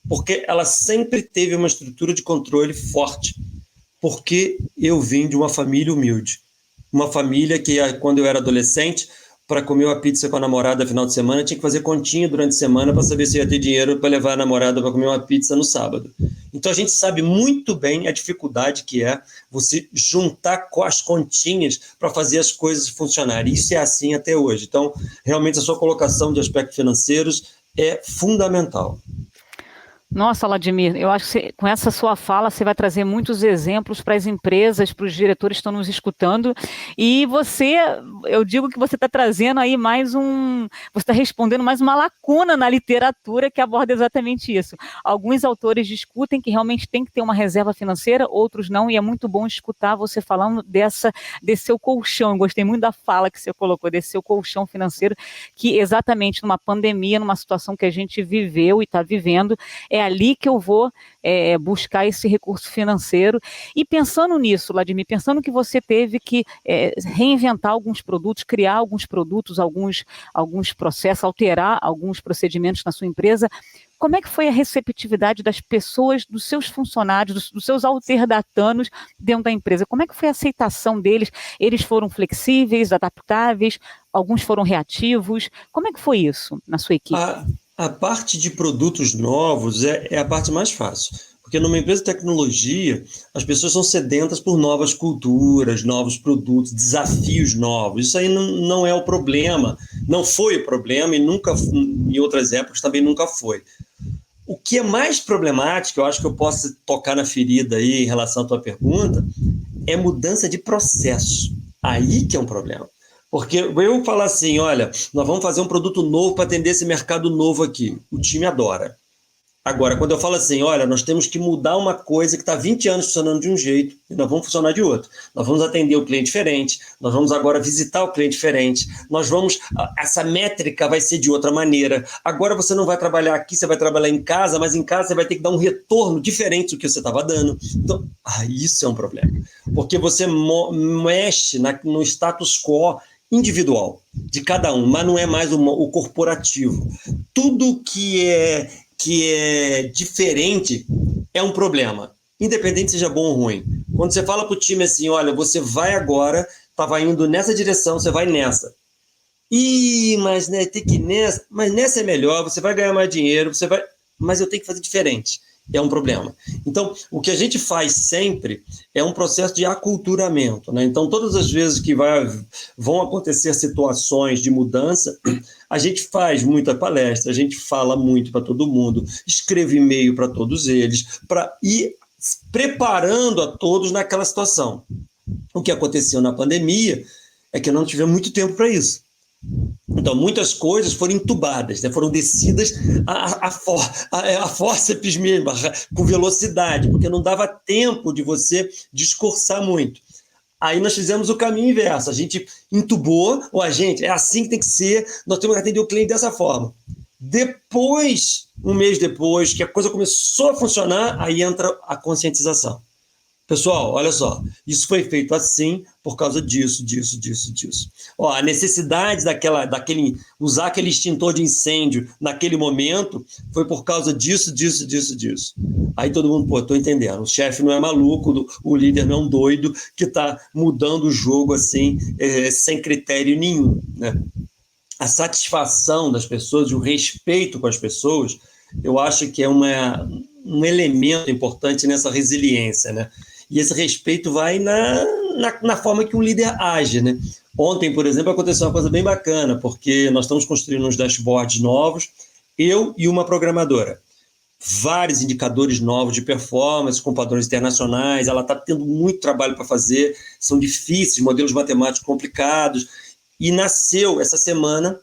Porque ela sempre teve uma estrutura de controle forte. porque eu vim de uma família humilde. Uma família que, quando eu era adolescente, para comer uma pizza com a namorada no final de semana, tinha que fazer continha durante a semana para saber se ia ter dinheiro para levar a namorada para comer uma pizza no sábado. Então a gente sabe muito bem a dificuldade que é você juntar as continhas para fazer as coisas funcionarem. Isso é assim até hoje. Então, realmente, a sua colocação de aspectos financeiros é fundamental. Nossa, Vladimir, eu acho que com essa sua fala você vai trazer muitos exemplos para as empresas, para os diretores que estão nos escutando, e eu digo que você está trazendo aí você está respondendo mais uma lacuna na literatura que aborda exatamente isso. Alguns autores discutem que realmente tem que ter uma reserva financeira, outros não, e é muito bom escutar você falando desse seu colchão. Eu gostei muito da fala que você colocou, desse seu colchão financeiro, que exatamente numa pandemia, numa situação que a gente viveu e está vivendo, é ali que eu vou buscar esse recurso financeiro. E pensando nisso, Vladimir, pensando que você teve que reinventar alguns produtos, criar alguns produtos, alguns processos, alterar alguns procedimentos na sua empresa, como é que foi a receptividade das pessoas, dos seus funcionários, dos seus alterdatanos dentro da empresa? Como é que foi a aceitação deles? Eles foram flexíveis, adaptáveis? Alguns foram reativos? Como é que foi isso na sua equipe? A parte de produtos novos é a parte mais fácil, porque numa empresa de tecnologia, as pessoas são sedentas por novas culturas, novos produtos, desafios novos. Isso aí não é o problema, não foi o problema e nunca, em outras épocas também nunca foi. O que é mais problemático, eu acho que eu posso tocar na ferida aí em relação à tua pergunta, é mudança de processo. Aí que é um problema. Porque eu falar assim, olha, nós vamos fazer um produto novo para atender esse mercado novo aqui. O time adora. Agora, quando eu falo assim, olha, nós temos que mudar uma coisa que está há 20 anos funcionando de um jeito e nós vamos funcionar de outro. Nós vamos atender o cliente diferente, nós vamos agora visitar o cliente diferente, essa métrica vai ser de outra maneira. Agora você não vai trabalhar aqui, você vai trabalhar em casa, mas em casa você vai ter que dar um retorno diferente do que você estava dando. Então, isso é um problema. Porque você mexe no status quo individual de cada um, mas não é mais o corporativo. Tudo que é diferente é um problema, independente seja bom ou ruim. Quando você fala para o time assim, olha, você vai agora, estava indo nessa direção, você vai nessa. Mas né, tem que ir nessa, mas nessa é melhor, você vai ganhar mais dinheiro, mas eu tenho que fazer diferente. É um problema. Então, o que a gente faz sempre é um processo de aculturamento, né? Então, todas as vezes que vão acontecer situações de mudança, a gente faz muita palestra, a gente fala muito para todo mundo, escreve e-mail para todos eles, para ir preparando a todos naquela situação. O que aconteceu na pandemia é que não tivemos muito tempo para isso. Então, muitas coisas foram entubadas, né? Foram descidas a fórceps mesmo, com velocidade, porque não dava tempo de você discursar muito. Aí nós fizemos o caminho inverso, a gente entubou, é assim que tem que ser, nós temos que atender o cliente dessa forma. Depois, um mês depois, que a coisa começou a funcionar, aí entra a conscientização. Pessoal, olha só, isso foi feito assim por causa disso. A necessidade usar aquele extintor de incêndio naquele momento foi por causa disso. Aí todo mundo, estou entendendo, o chefe não é maluco, o líder não é um doido que está mudando o jogo assim, sem critério nenhum, né? A satisfação das pessoas, o respeito com as pessoas, eu acho que é um elemento importante nessa resiliência, né? E esse respeito vai na forma que um líder age, né? Ontem, por exemplo, aconteceu uma coisa bem bacana, porque nós estamos construindo uns dashboards novos, eu e uma programadora. Vários indicadores novos de performance com padrões internacionais, ela está tendo muito trabalho para fazer, são difíceis, modelos matemáticos complicados, e nasceu essa semana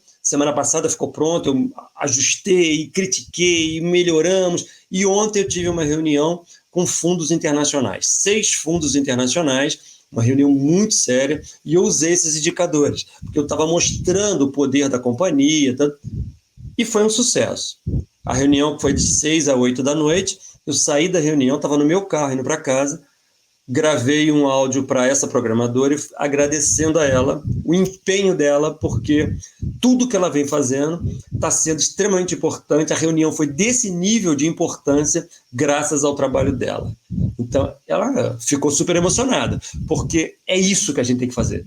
passada ficou pronto, eu ajustei, critiquei, melhoramos, e ontem eu tive uma reunião com fundos internacionais, 6 fundos internacionais, uma reunião muito séria, e eu usei esses indicadores, porque eu estava mostrando o poder da companhia, e foi um sucesso. A reunião foi de 6 a 8 da noite, eu saí da reunião, estava no meu carro indo para casa, gravei um áudio para essa programadora agradecendo a ela, o empenho dela, porque tudo que ela vem fazendo está sendo extremamente importante. A reunião foi desse nível de importância graças ao trabalho dela. Então, Então, ela ficou super emocionada, porque é isso que a gente tem que fazer.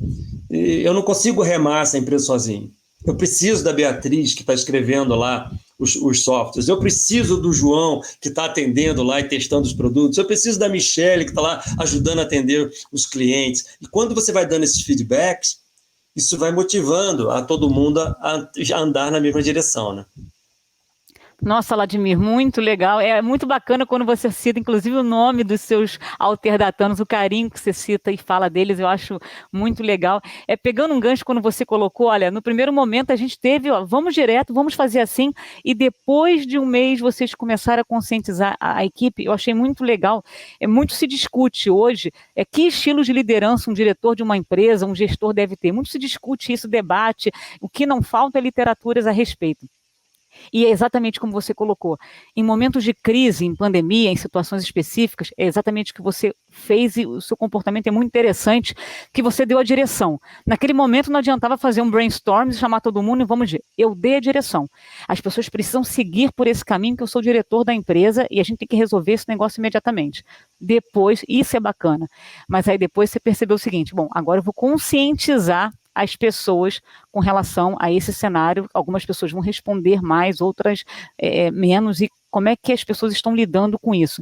Eu não consigo remar essa empresa sozinho. Eu preciso da Beatriz, que está escrevendo lá os softwares. Eu preciso do João, que está atendendo lá e testando os produtos. Eu preciso da Michelle, que está lá ajudando a atender os clientes. E quando você vai dando esses feedbacks, isso vai motivando a todo mundo a andar na mesma direção, né? Nossa, Vladimir, muito legal. É muito bacana quando você cita, inclusive, o nome dos seus alterdatanos, o carinho que você cita e fala deles, eu acho muito legal. Pegando um gancho quando você colocou, olha, no primeiro momento a gente teve, ó, vamos direto, vamos fazer assim, e depois de um mês vocês começaram a conscientizar a equipe, eu achei muito legal. Muito se discute hoje, que estilo de liderança um diretor de uma empresa, um gestor deve ter. Muito se discute isso, debate, o que não falta é literaturas a respeito. E é exatamente como você colocou, em momentos de crise, em pandemia, em situações específicas, é exatamente o que você fez e o seu comportamento é muito interessante, que você deu a direção. Naquele momento não adiantava fazer um brainstorm, chamar todo mundo e vamos ver. Eu dei a direção. As pessoas precisam seguir por esse caminho que eu sou o diretor da empresa e a gente tem que resolver esse negócio imediatamente. Depois, isso é bacana, mas aí depois você percebeu o seguinte, bom, agora eu vou conscientizar as pessoas com relação a esse cenário. Algumas pessoas vão responder mais, outras menos, e como é que as pessoas estão lidando com isso.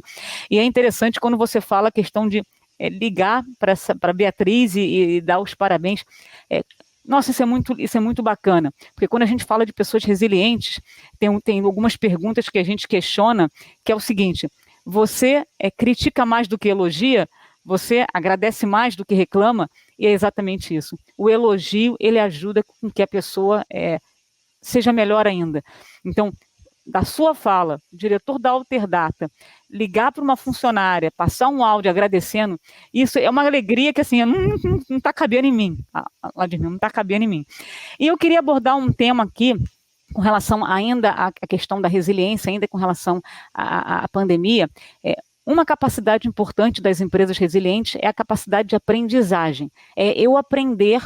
E é interessante quando você fala a questão de ligar para Beatriz e dar os parabéns. Nossa, isso é muito bacana, porque quando a gente fala de pessoas resilientes, tem algumas perguntas que a gente questiona, que é o seguinte, você critica mais do que elogia? Você agradece mais do que reclama? E é exatamente isso. O elogio, ele ajuda com que a pessoa seja melhor ainda. Então, da sua fala, o diretor da Alterdata, ligar para uma funcionária, passar um áudio agradecendo, isso é uma alegria que assim, não está cabendo em mim, Vladimir, não está cabendo em mim. E eu queria abordar um tema aqui, com relação ainda à questão da resiliência, ainda com relação à pandemia. Uma capacidade importante das empresas resilientes é a capacidade de aprendizagem. Eu aprender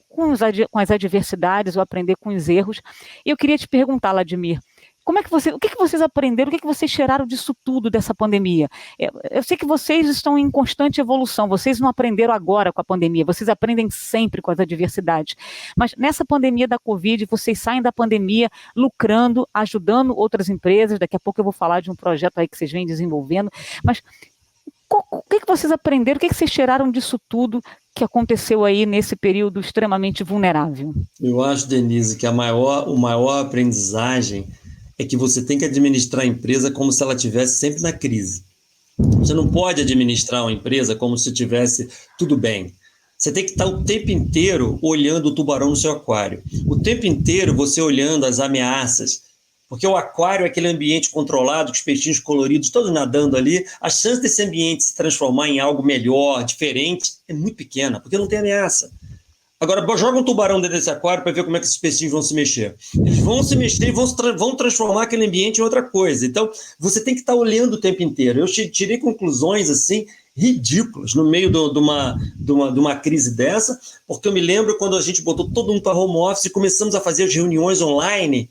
com as adversidades, eu aprender com os erros. E eu queria te perguntar, Vladimir, o que vocês aprenderam, o que vocês tiraram disso tudo, dessa pandemia? Eu sei que vocês estão em constante evolução, vocês não aprenderam agora com a pandemia, vocês aprendem sempre com as adversidades. Mas nessa pandemia da Covid, vocês saem da pandemia lucrando, ajudando outras empresas. Daqui a pouco eu vou falar de um projeto aí que vocês vêm desenvolvendo. Mas o que vocês aprenderam, o que vocês tiraram disso tudo que aconteceu aí nesse período extremamente vulnerável? Eu acho, Denise, que a maior aprendizagem é que você tem que administrar a empresa como se ela estivesse sempre na crise. Você não pode administrar uma empresa como se tivesse tudo bem. Você tem que estar o tempo inteiro olhando o tubarão no seu aquário. O tempo inteiro você olhando as ameaças. Porque o aquário é aquele ambiente controlado, com os peixinhos coloridos, todos nadando ali. A chance desse ambiente se transformar em algo melhor, diferente, é muito pequena, porque não tem ameaça. Agora, joga um tubarão dentro desse aquário para ver como é que esses peixinhos vão se mexer. Eles vão se mexer e vão transformar aquele ambiente em outra coisa. Então, você tem que estar olhando o tempo inteiro. Eu tirei conclusões, assim, ridículas no meio de uma crise dessa, porque eu me lembro quando a gente botou todo mundo para home office e começamos a fazer as reuniões online.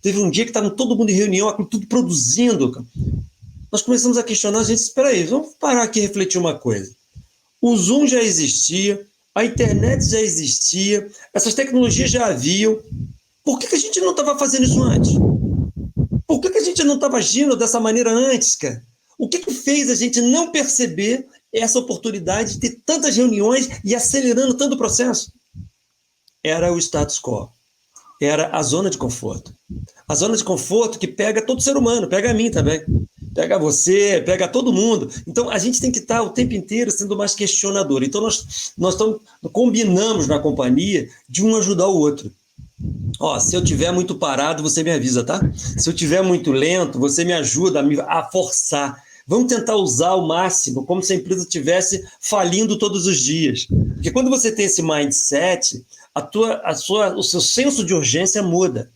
Teve um dia que estava todo mundo em reunião, tudo produzindo. Nós começamos a questionar, a gente, espera aí, vamos parar aqui e refletir uma coisa. O Zoom já existia, a internet já existia, essas tecnologias já haviam. Por que a gente não estava fazendo isso antes? Por que a gente não estava agindo dessa maneira antes, cara? O que fez a gente não perceber essa oportunidade de ter tantas reuniões e acelerando tanto o processo? Era o status quo. Era a zona de conforto. A zona de conforto que pega todo ser humano, pega a mim também. Pega você, pega todo mundo. Então, a gente tem que estar o tempo inteiro sendo mais questionador. Então, nós combinamos na companhia de um ajudar o outro. Se eu estiver muito parado, você me avisa, tá? Se eu estiver muito lento, você me ajuda a forçar. Vamos tentar usar ao máximo, como se a empresa estivesse falindo todos os dias. Porque quando você tem esse mindset, o seu senso de urgência muda.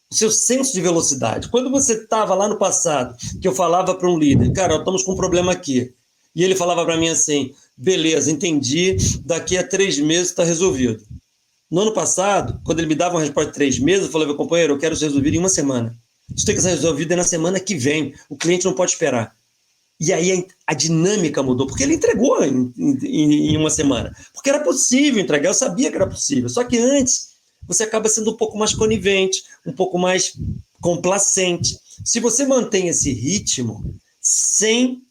O seu senso de velocidade. Quando você estava lá no passado, que eu falava para um líder, cara, estamos com um problema aqui. E ele falava para mim assim, beleza, entendi, daqui a 3 meses está resolvido. No ano passado, quando ele me dava uma resposta de 3 meses, eu falava, companheiro, eu quero ser resolvido em 1 semana. Isso tem que ser resolvido na semana que vem. O cliente não pode esperar. E aí a dinâmica mudou, porque ele entregou em uma semana. Porque era possível entregar, eu sabia que era possível. Só que antes, você acaba sendo um pouco mais conivente, um pouco mais complacente. Se você mantém esse ritmo sem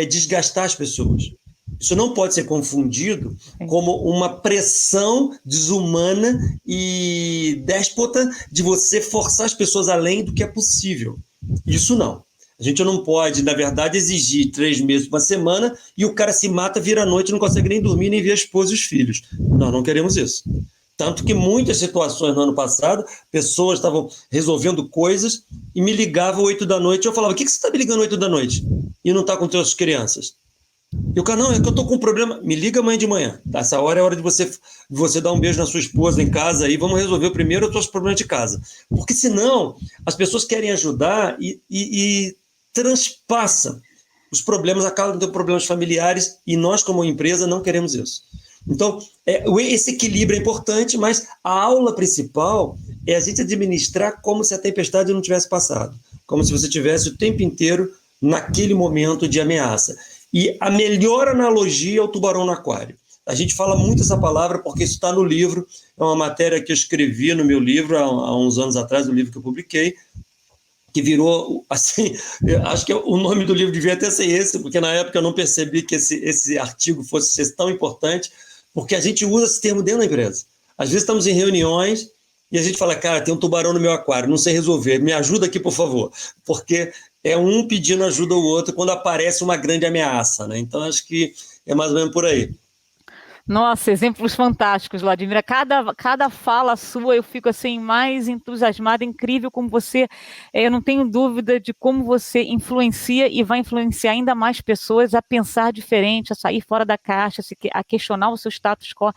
desgastar as pessoas, isso não pode ser confundido como uma pressão desumana e déspota de você forçar as pessoas além do que é possível. Isso não. A gente não pode, na verdade, exigir 3 meses, uma semana, e o cara se mata, vira à noite, não consegue nem dormir, nem ver a esposa e os filhos. Nós não queremos isso. Tanto que muitas situações no ano passado, pessoas estavam resolvendo coisas e me ligavam 8 da noite, e eu falava, o que você está me ligando 8 da noite? E não está com suas crianças? E o cara, não, é que eu estou com um problema. Me liga amanhã de manhã. Essa hora é a hora de você dar um beijo na sua esposa em casa e vamos resolver primeiro os seus problemas de casa. Porque senão, as pessoas querem ajudar e transpassa os problemas, acabam tendo problemas familiares e nós, como empresa, não queremos isso. Então, esse equilíbrio é importante, mas a aula principal é a gente administrar como se a tempestade não tivesse passado, como se você tivesse o tempo inteiro naquele momento de ameaça. E a melhor analogia é o tubarão no aquário. A gente fala muito essa palavra porque isso está no livro, é uma matéria que eu escrevi no meu livro há uns anos atrás, o livro que eu publiquei, que virou, assim, acho que o nome do livro devia até ser esse, porque na época eu não percebi que esse artigo fosse ser tão importante, porque a gente usa esse termo dentro da empresa. Às vezes estamos em reuniões e a gente fala, cara, tem um tubarão no meu aquário, não sei resolver, me ajuda aqui, por favor. Porque é um pedindo ajuda ao outro quando aparece uma grande ameaça, né? Então, acho que é mais ou menos por aí. Nossa, exemplos fantásticos, Vladimir. Cada fala sua eu fico assim mais entusiasmada, incrível como você, eu não tenho dúvida de como você influencia e vai influenciar ainda mais pessoas a pensar diferente, a sair fora da caixa, a questionar o seu status quo.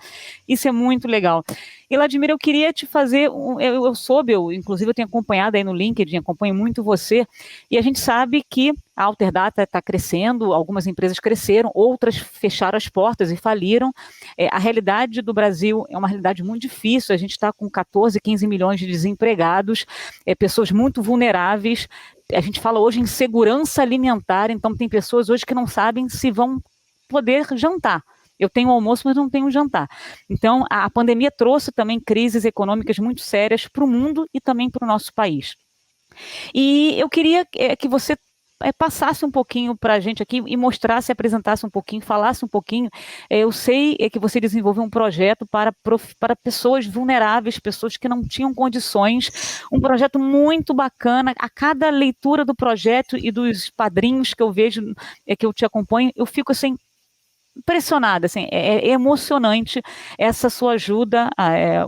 Isso é muito legal. E, Vladimir, eu queria te fazer, eu soube, inclusive eu tenho acompanhado aí no LinkedIn, acompanho muito você, e a gente sabe que a Alterdata está crescendo, algumas empresas cresceram, outras fecharam as portas e faliram. A realidade do Brasil é uma realidade muito difícil, a gente está com 14, 15 milhões de desempregados, pessoas muito vulneráveis, a gente fala hoje em segurança alimentar, então tem pessoas hoje que não sabem se vão poder jantar. Eu tenho almoço, mas não tenho jantar. Então, a pandemia trouxe também crises econômicas muito sérias para o mundo e também para o nosso país. E eu queria que você passasse um pouquinho para a gente aqui e mostrasse, apresentasse um pouquinho, falasse um pouquinho. Eu sei que você desenvolveu um projeto para pessoas vulneráveis, pessoas que não tinham condições, um projeto muito bacana. A cada leitura do projeto e dos padrinhos que eu vejo, que eu te acompanho, eu fico assim, impressionada, assim, é emocionante essa sua ajuda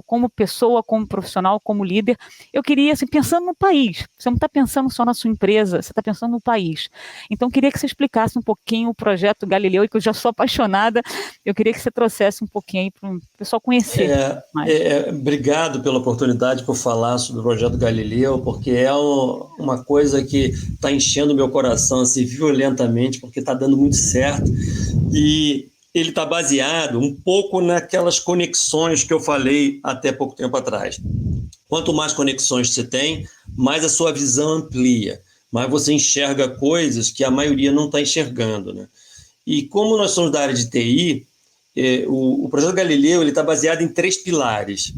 como pessoa, como profissional, como líder. Eu queria, assim, pensando no país, você não está pensando só na sua empresa, você está pensando no país. Então, eu queria que você explicasse um pouquinho o projeto Galileu, que eu já sou apaixonada, eu queria que você trouxesse um pouquinho aí para o pessoal conhecer mais. Obrigado pela oportunidade por falar sobre o projeto Galileu, porque é uma coisa que está enchendo meu coração assim, violentamente, porque está dando muito certo. E ele está baseado um pouco naquelas conexões que eu falei até pouco tempo atrás. Quanto mais conexões você tem, mais a sua visão amplia, mais você enxerga coisas que a maioria não está enxergando, né? E como nós somos da área de TI, o projeto Galileu está baseado em 3 pilares.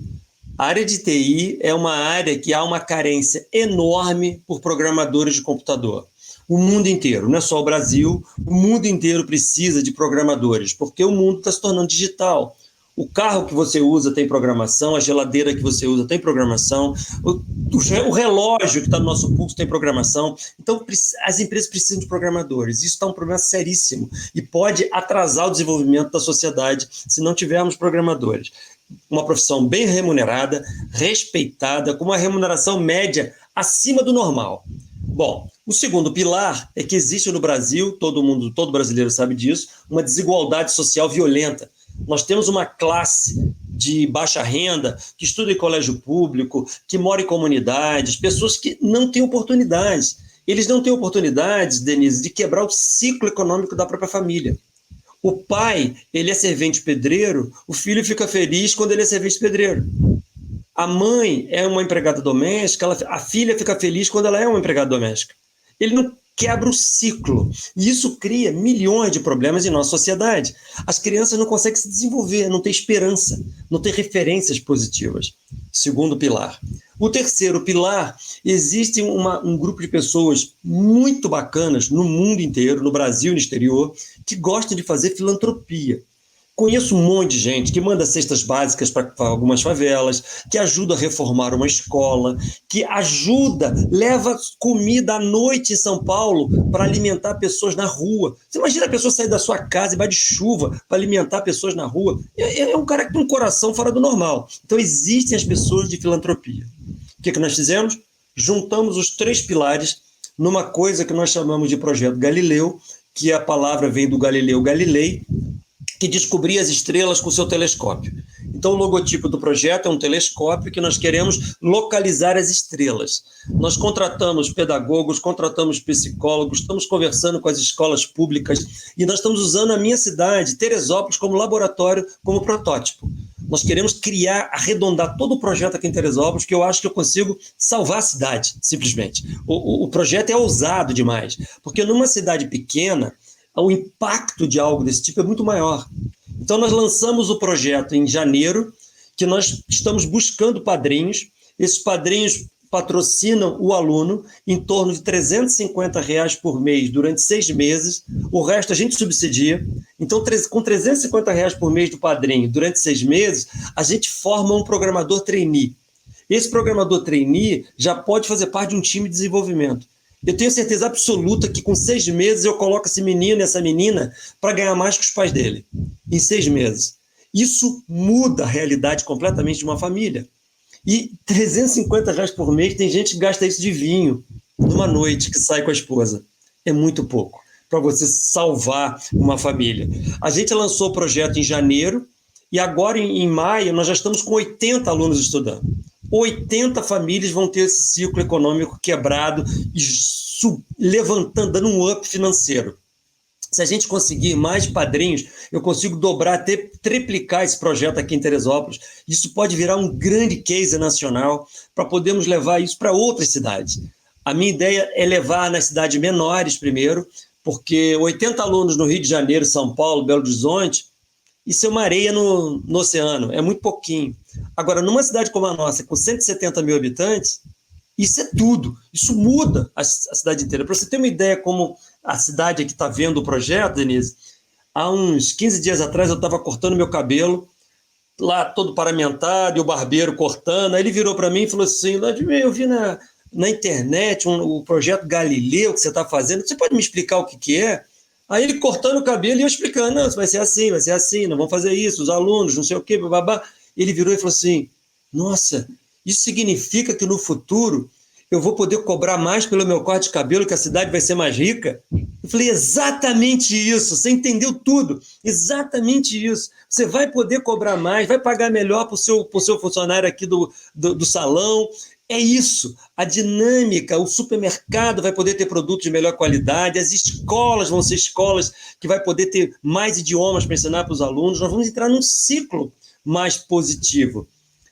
A área de TI é uma área que há uma carência enorme por programadores de computador. O mundo inteiro, não é só o Brasil, o mundo inteiro precisa de programadores, porque o mundo está se tornando digital. O carro que você usa tem programação, a geladeira que você usa tem programação, o relógio que está no nosso pulso tem programação. Então, as empresas precisam de programadores. Isso está um problema seríssimo e pode atrasar o desenvolvimento da sociedade se não tivermos programadores. Uma profissão bem remunerada, respeitada, com uma remuneração média acima do normal. Bom, o segundo pilar é que existe no Brasil, todo brasileiro sabe disso, uma desigualdade social violenta. Nós temos uma classe de baixa renda que estuda em colégio público, que mora em comunidades, pessoas que não têm oportunidades. Eles não têm oportunidades, Denise, de quebrar o ciclo econômico da própria família. O pai, ele é servente pedreiro, o filho fica feliz quando ele é servente pedreiro. A mãe é uma empregada doméstica, a filha fica feliz quando ela é uma empregada doméstica. Ele não quebra o ciclo. E isso cria milhões de problemas em nossa sociedade. As crianças não conseguem se desenvolver, não têm esperança, não têm referências positivas. Segundo pilar. O terceiro pilar, existe um grupo de pessoas muito bacanas no mundo inteiro, no Brasil e no exterior, que gostam de fazer filantropia. Conheço um monte de gente que manda cestas básicas para algumas favelas, que ajuda a reformar uma escola, que ajuda, leva comida à noite em São Paulo para alimentar pessoas na rua. Você imagina a pessoa sair da sua casa e vai de chuva para alimentar pessoas na rua? É um cara que tem um coração fora do normal. Então existem as pessoas de filantropia. O que nós fizemos? Juntamos os 3 pilares numa coisa que nós chamamos de Projeto Galileu, que a palavra vem do Galileu Galilei, que descobria as estrelas com o seu telescópio. Então, o logotipo do projeto é um telescópio que nós queremos localizar as estrelas. Nós contratamos pedagogos, contratamos psicólogos, estamos conversando com as escolas públicas e nós estamos usando a minha cidade, Teresópolis, como laboratório, como protótipo. Nós queremos arredondar todo o projeto aqui em Teresópolis, que eu acho que eu consigo salvar a cidade, simplesmente. O projeto é ousado demais, porque numa cidade pequena, o impacto de algo desse tipo é muito maior. Então, nós lançamos o projeto em janeiro, que nós estamos buscando padrinhos. Esses padrinhos patrocinam o aluno em torno de R$350 por mês durante 6 meses. O resto a gente subsidia. Então, com R$350 por mês do padrinho durante 6 meses, a gente forma um programador trainee. Esse programador trainee já pode fazer parte de um time de desenvolvimento. Eu tenho certeza absoluta que com 6 meses eu coloco esse menino e essa menina para ganhar mais que os pais dele. Em 6 meses. Isso muda a realidade completamente de uma família. E R$350 por mês, tem gente que gasta isso de vinho numa noite que sai com a esposa. É muito pouco para você salvar uma família. A gente lançou o projeto em janeiro e agora em maio nós já estamos com 80 alunos estudando. 80 famílias vão ter esse ciclo econômico quebrado e levantando, dando um up financeiro. Se a gente conseguir mais padrinhos, eu consigo dobrar, até triplicar esse projeto aqui em Teresópolis. Isso pode virar um grande case nacional para podermos levar isso para outras cidades. A minha ideia é levar nas cidades menores primeiro, porque 80 alunos no Rio de Janeiro, São Paulo, Belo Horizonte, isso é uma areia no oceano, é muito pouquinho. Agora, numa cidade como a nossa, com 170 mil habitantes, isso é tudo. Isso muda a cidade inteira. Para você ter uma ideia como a cidade aqui está vendo o projeto, Denise, há uns 15 dias atrás eu estava cortando meu cabelo, lá todo paramentado, e o barbeiro cortando. Aí ele virou para mim e falou assim: eu vi na internet o projeto Galileu que você está fazendo, você pode me explicar o que é? Aí ele cortando o cabelo e eu explicando: não, vai ser assim, não vão fazer isso, os alunos, não sei o quê, babá. Ele virou e falou assim: nossa, isso significa que no futuro eu vou poder cobrar mais pelo meu corte de cabelo, que a cidade vai ser mais rica? Eu falei: exatamente isso, você entendeu tudo, exatamente isso. Você vai poder cobrar mais, vai pagar melhor para o seu funcionário aqui do salão. É isso, a dinâmica, o supermercado vai poder ter produtos de melhor qualidade, as escolas vão ser escolas que vai poder ter mais idiomas para ensinar para os alunos, nós vamos entrar num ciclo mais positivo.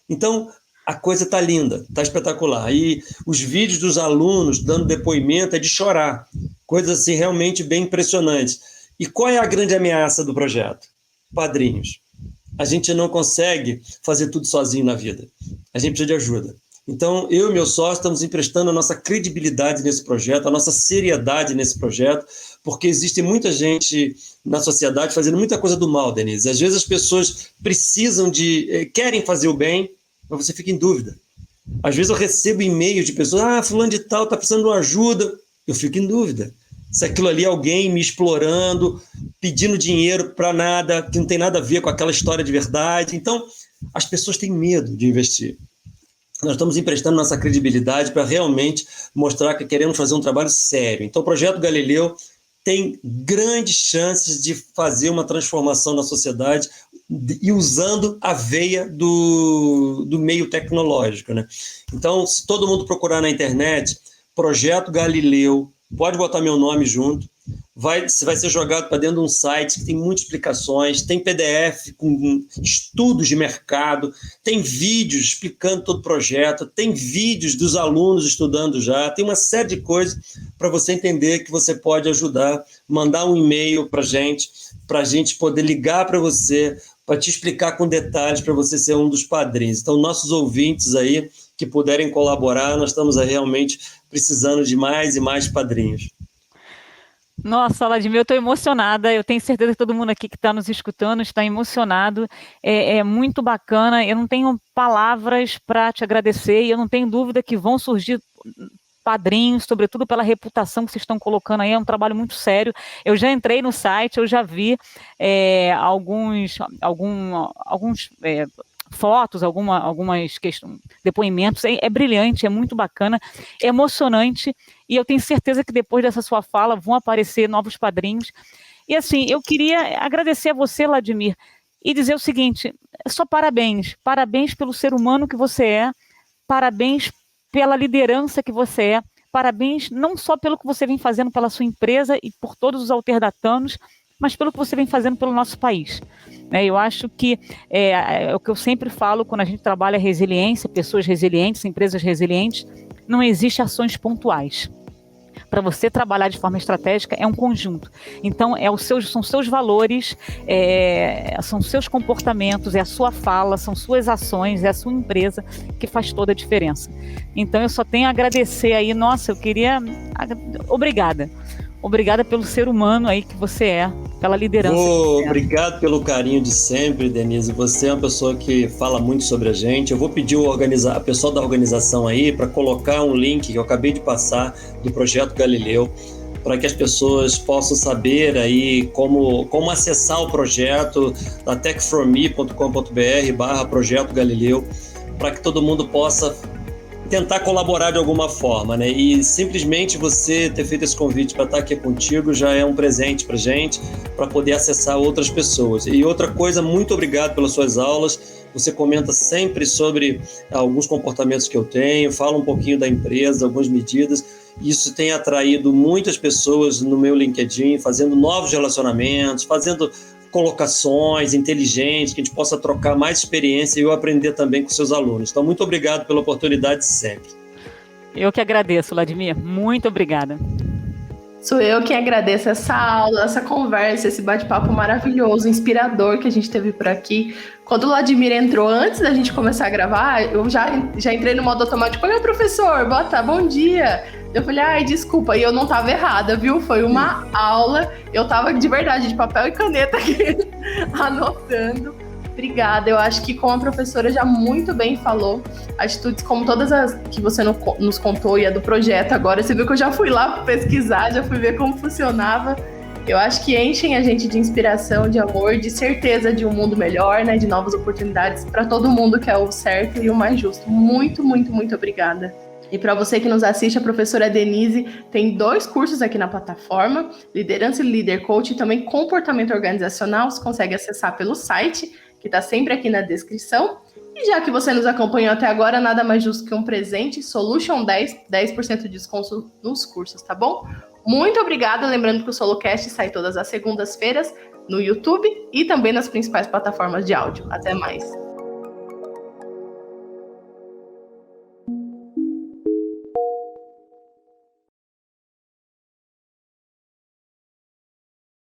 Então, a coisa está linda, está espetacular. E os vídeos dos alunos dando depoimento é de chorar, coisas assim realmente bem impressionantes. E qual é a grande ameaça do projeto? Padrinhos. A gente não consegue fazer tudo sozinho na vida, a gente precisa de ajuda. Então, eu e meu sócio estamos emprestando a nossa credibilidade nesse projeto, a nossa seriedade nesse projeto, porque existe muita gente na sociedade fazendo muita coisa do mal, Denise. Às vezes as pessoas querem fazer o bem, mas você fica em dúvida. Às vezes eu recebo e-mails de pessoas: fulano de tal está precisando de uma ajuda. Eu fico em dúvida. Se aquilo ali é alguém me explorando, pedindo dinheiro para nada, que não tem nada a ver com aquela história de verdade. Então, as pessoas têm medo de investir. Nós estamos emprestando nossa credibilidade para realmente mostrar que queremos fazer um trabalho sério. Então, o Projeto Galileu tem grandes chances de fazer uma transformação na sociedade e usando a veia do meio tecnológico, né? Então, se todo mundo procurar na internet, Projeto Galileu, pode botar meu nome junto, vai ser jogado para dentro de um site que tem muitas explicações, tem PDF com estudos de mercado, tem vídeos explicando todo o projeto, tem vídeos dos alunos estudando já, tem uma série de coisas para você entender que você pode ajudar, mandar um e-mail para a gente poder ligar para você, para te explicar com detalhes, para você ser um dos padrinhos. Então, nossos ouvintes aí que puderem colaborar, nós estamos aí realmente precisando de mais e mais padrinhos. Nossa, Vladimir, eu estou emocionada. Eu tenho certeza que todo mundo aqui que está nos escutando está emocionado. É muito bacana. Eu não tenho palavras para te agradecer e eu não tenho dúvida que vão surgir padrinhos, sobretudo pela reputação que vocês estão colocando aí. É um trabalho muito sério. Eu já entrei no site, eu já vi alguns fotos, algumas questões, depoimentos. É brilhante, é muito bacana, é emocionante, e eu tenho certeza que depois dessa sua fala vão aparecer novos padrinhos. E assim, eu queria agradecer a você, Vladimir, e dizer o seguinte: só parabéns pelo ser humano que você é, parabéns pela liderança que você é, parabéns não só pelo que você vem fazendo pela sua empresa e por todos os alterdatanos, mas pelo que você vem fazendo pelo nosso país. Eu acho que é o que eu sempre falo quando a gente trabalha resiliência, pessoas resilientes, empresas resilientes, não existe ações pontuais. Para você trabalhar de forma estratégica é um conjunto. Então, são seus valores, são seus comportamentos, é a sua fala, são suas ações, é a sua empresa que faz toda a diferença. Então, eu só tenho a agradecer aí. Nossa, eu queria... Obrigada. Obrigada pelo ser humano aí que você é, pela liderança. Obrigado pelo carinho de sempre, Denise. Você é uma pessoa que fala muito sobre a gente. Eu vou pedir a pessoal da organização aí para colocar um link que eu acabei de passar do Projeto Galileu, para que as pessoas possam saber aí como acessar o projeto da techforme.com.br/Projeto Galileu, para que todo mundo possa tentar colaborar de alguma forma, né? E simplesmente você ter feito esse convite para estar aqui contigo já é um presente para gente, para poder acessar outras pessoas. E outra coisa, muito obrigado pelas suas aulas. Você comenta sempre sobre alguns comportamentos que eu tenho, fala um pouquinho da empresa, algumas medidas. Isso tem atraído muitas pessoas no meu LinkedIn, fazendo novos relacionamentos, fazendo colocações inteligentes, que a gente possa trocar mais experiência e eu aprender também com seus alunos. Então, muito obrigado pela oportunidade sempre. Eu que agradeço, Vladimir. Muito obrigada. Sou eu quem agradeço essa aula, essa conversa, esse bate-papo maravilhoso, inspirador que a gente teve por aqui. Quando o Vladimir entrou, antes da gente começar a gravar, eu já entrei no modo automático. Oi, professor, bom dia. Eu falei, ai, desculpa, e eu não tava errada, viu? Foi uma aula, eu tava de verdade de papel e caneta aqui, anotando. Obrigada, eu acho que como a professora já muito bem falou, atitudes como todas as que você nos contou e a do projeto agora, você viu que eu já fui lá pesquisar, já fui ver como funcionava. Eu acho que enchem a gente de inspiração, de amor, de certeza de um mundo melhor, né? De novas oportunidades para todo mundo, que é o certo e o mais justo. Muito, muito, muito obrigada. E para você que nos assiste, a professora Denise tem 2 cursos aqui na plataforma, Liderança e Líder Coach e também Comportamento Organizacional. Você consegue acessar pelo site, que está sempre aqui na descrição. E já que você nos acompanhou até agora, nada mais justo que um presente, Solution 10% de desconto nos cursos, tá bom? Muito obrigada, lembrando que o SoloCast sai todas as segundas-feiras no YouTube e também nas principais plataformas de áudio. Até mais!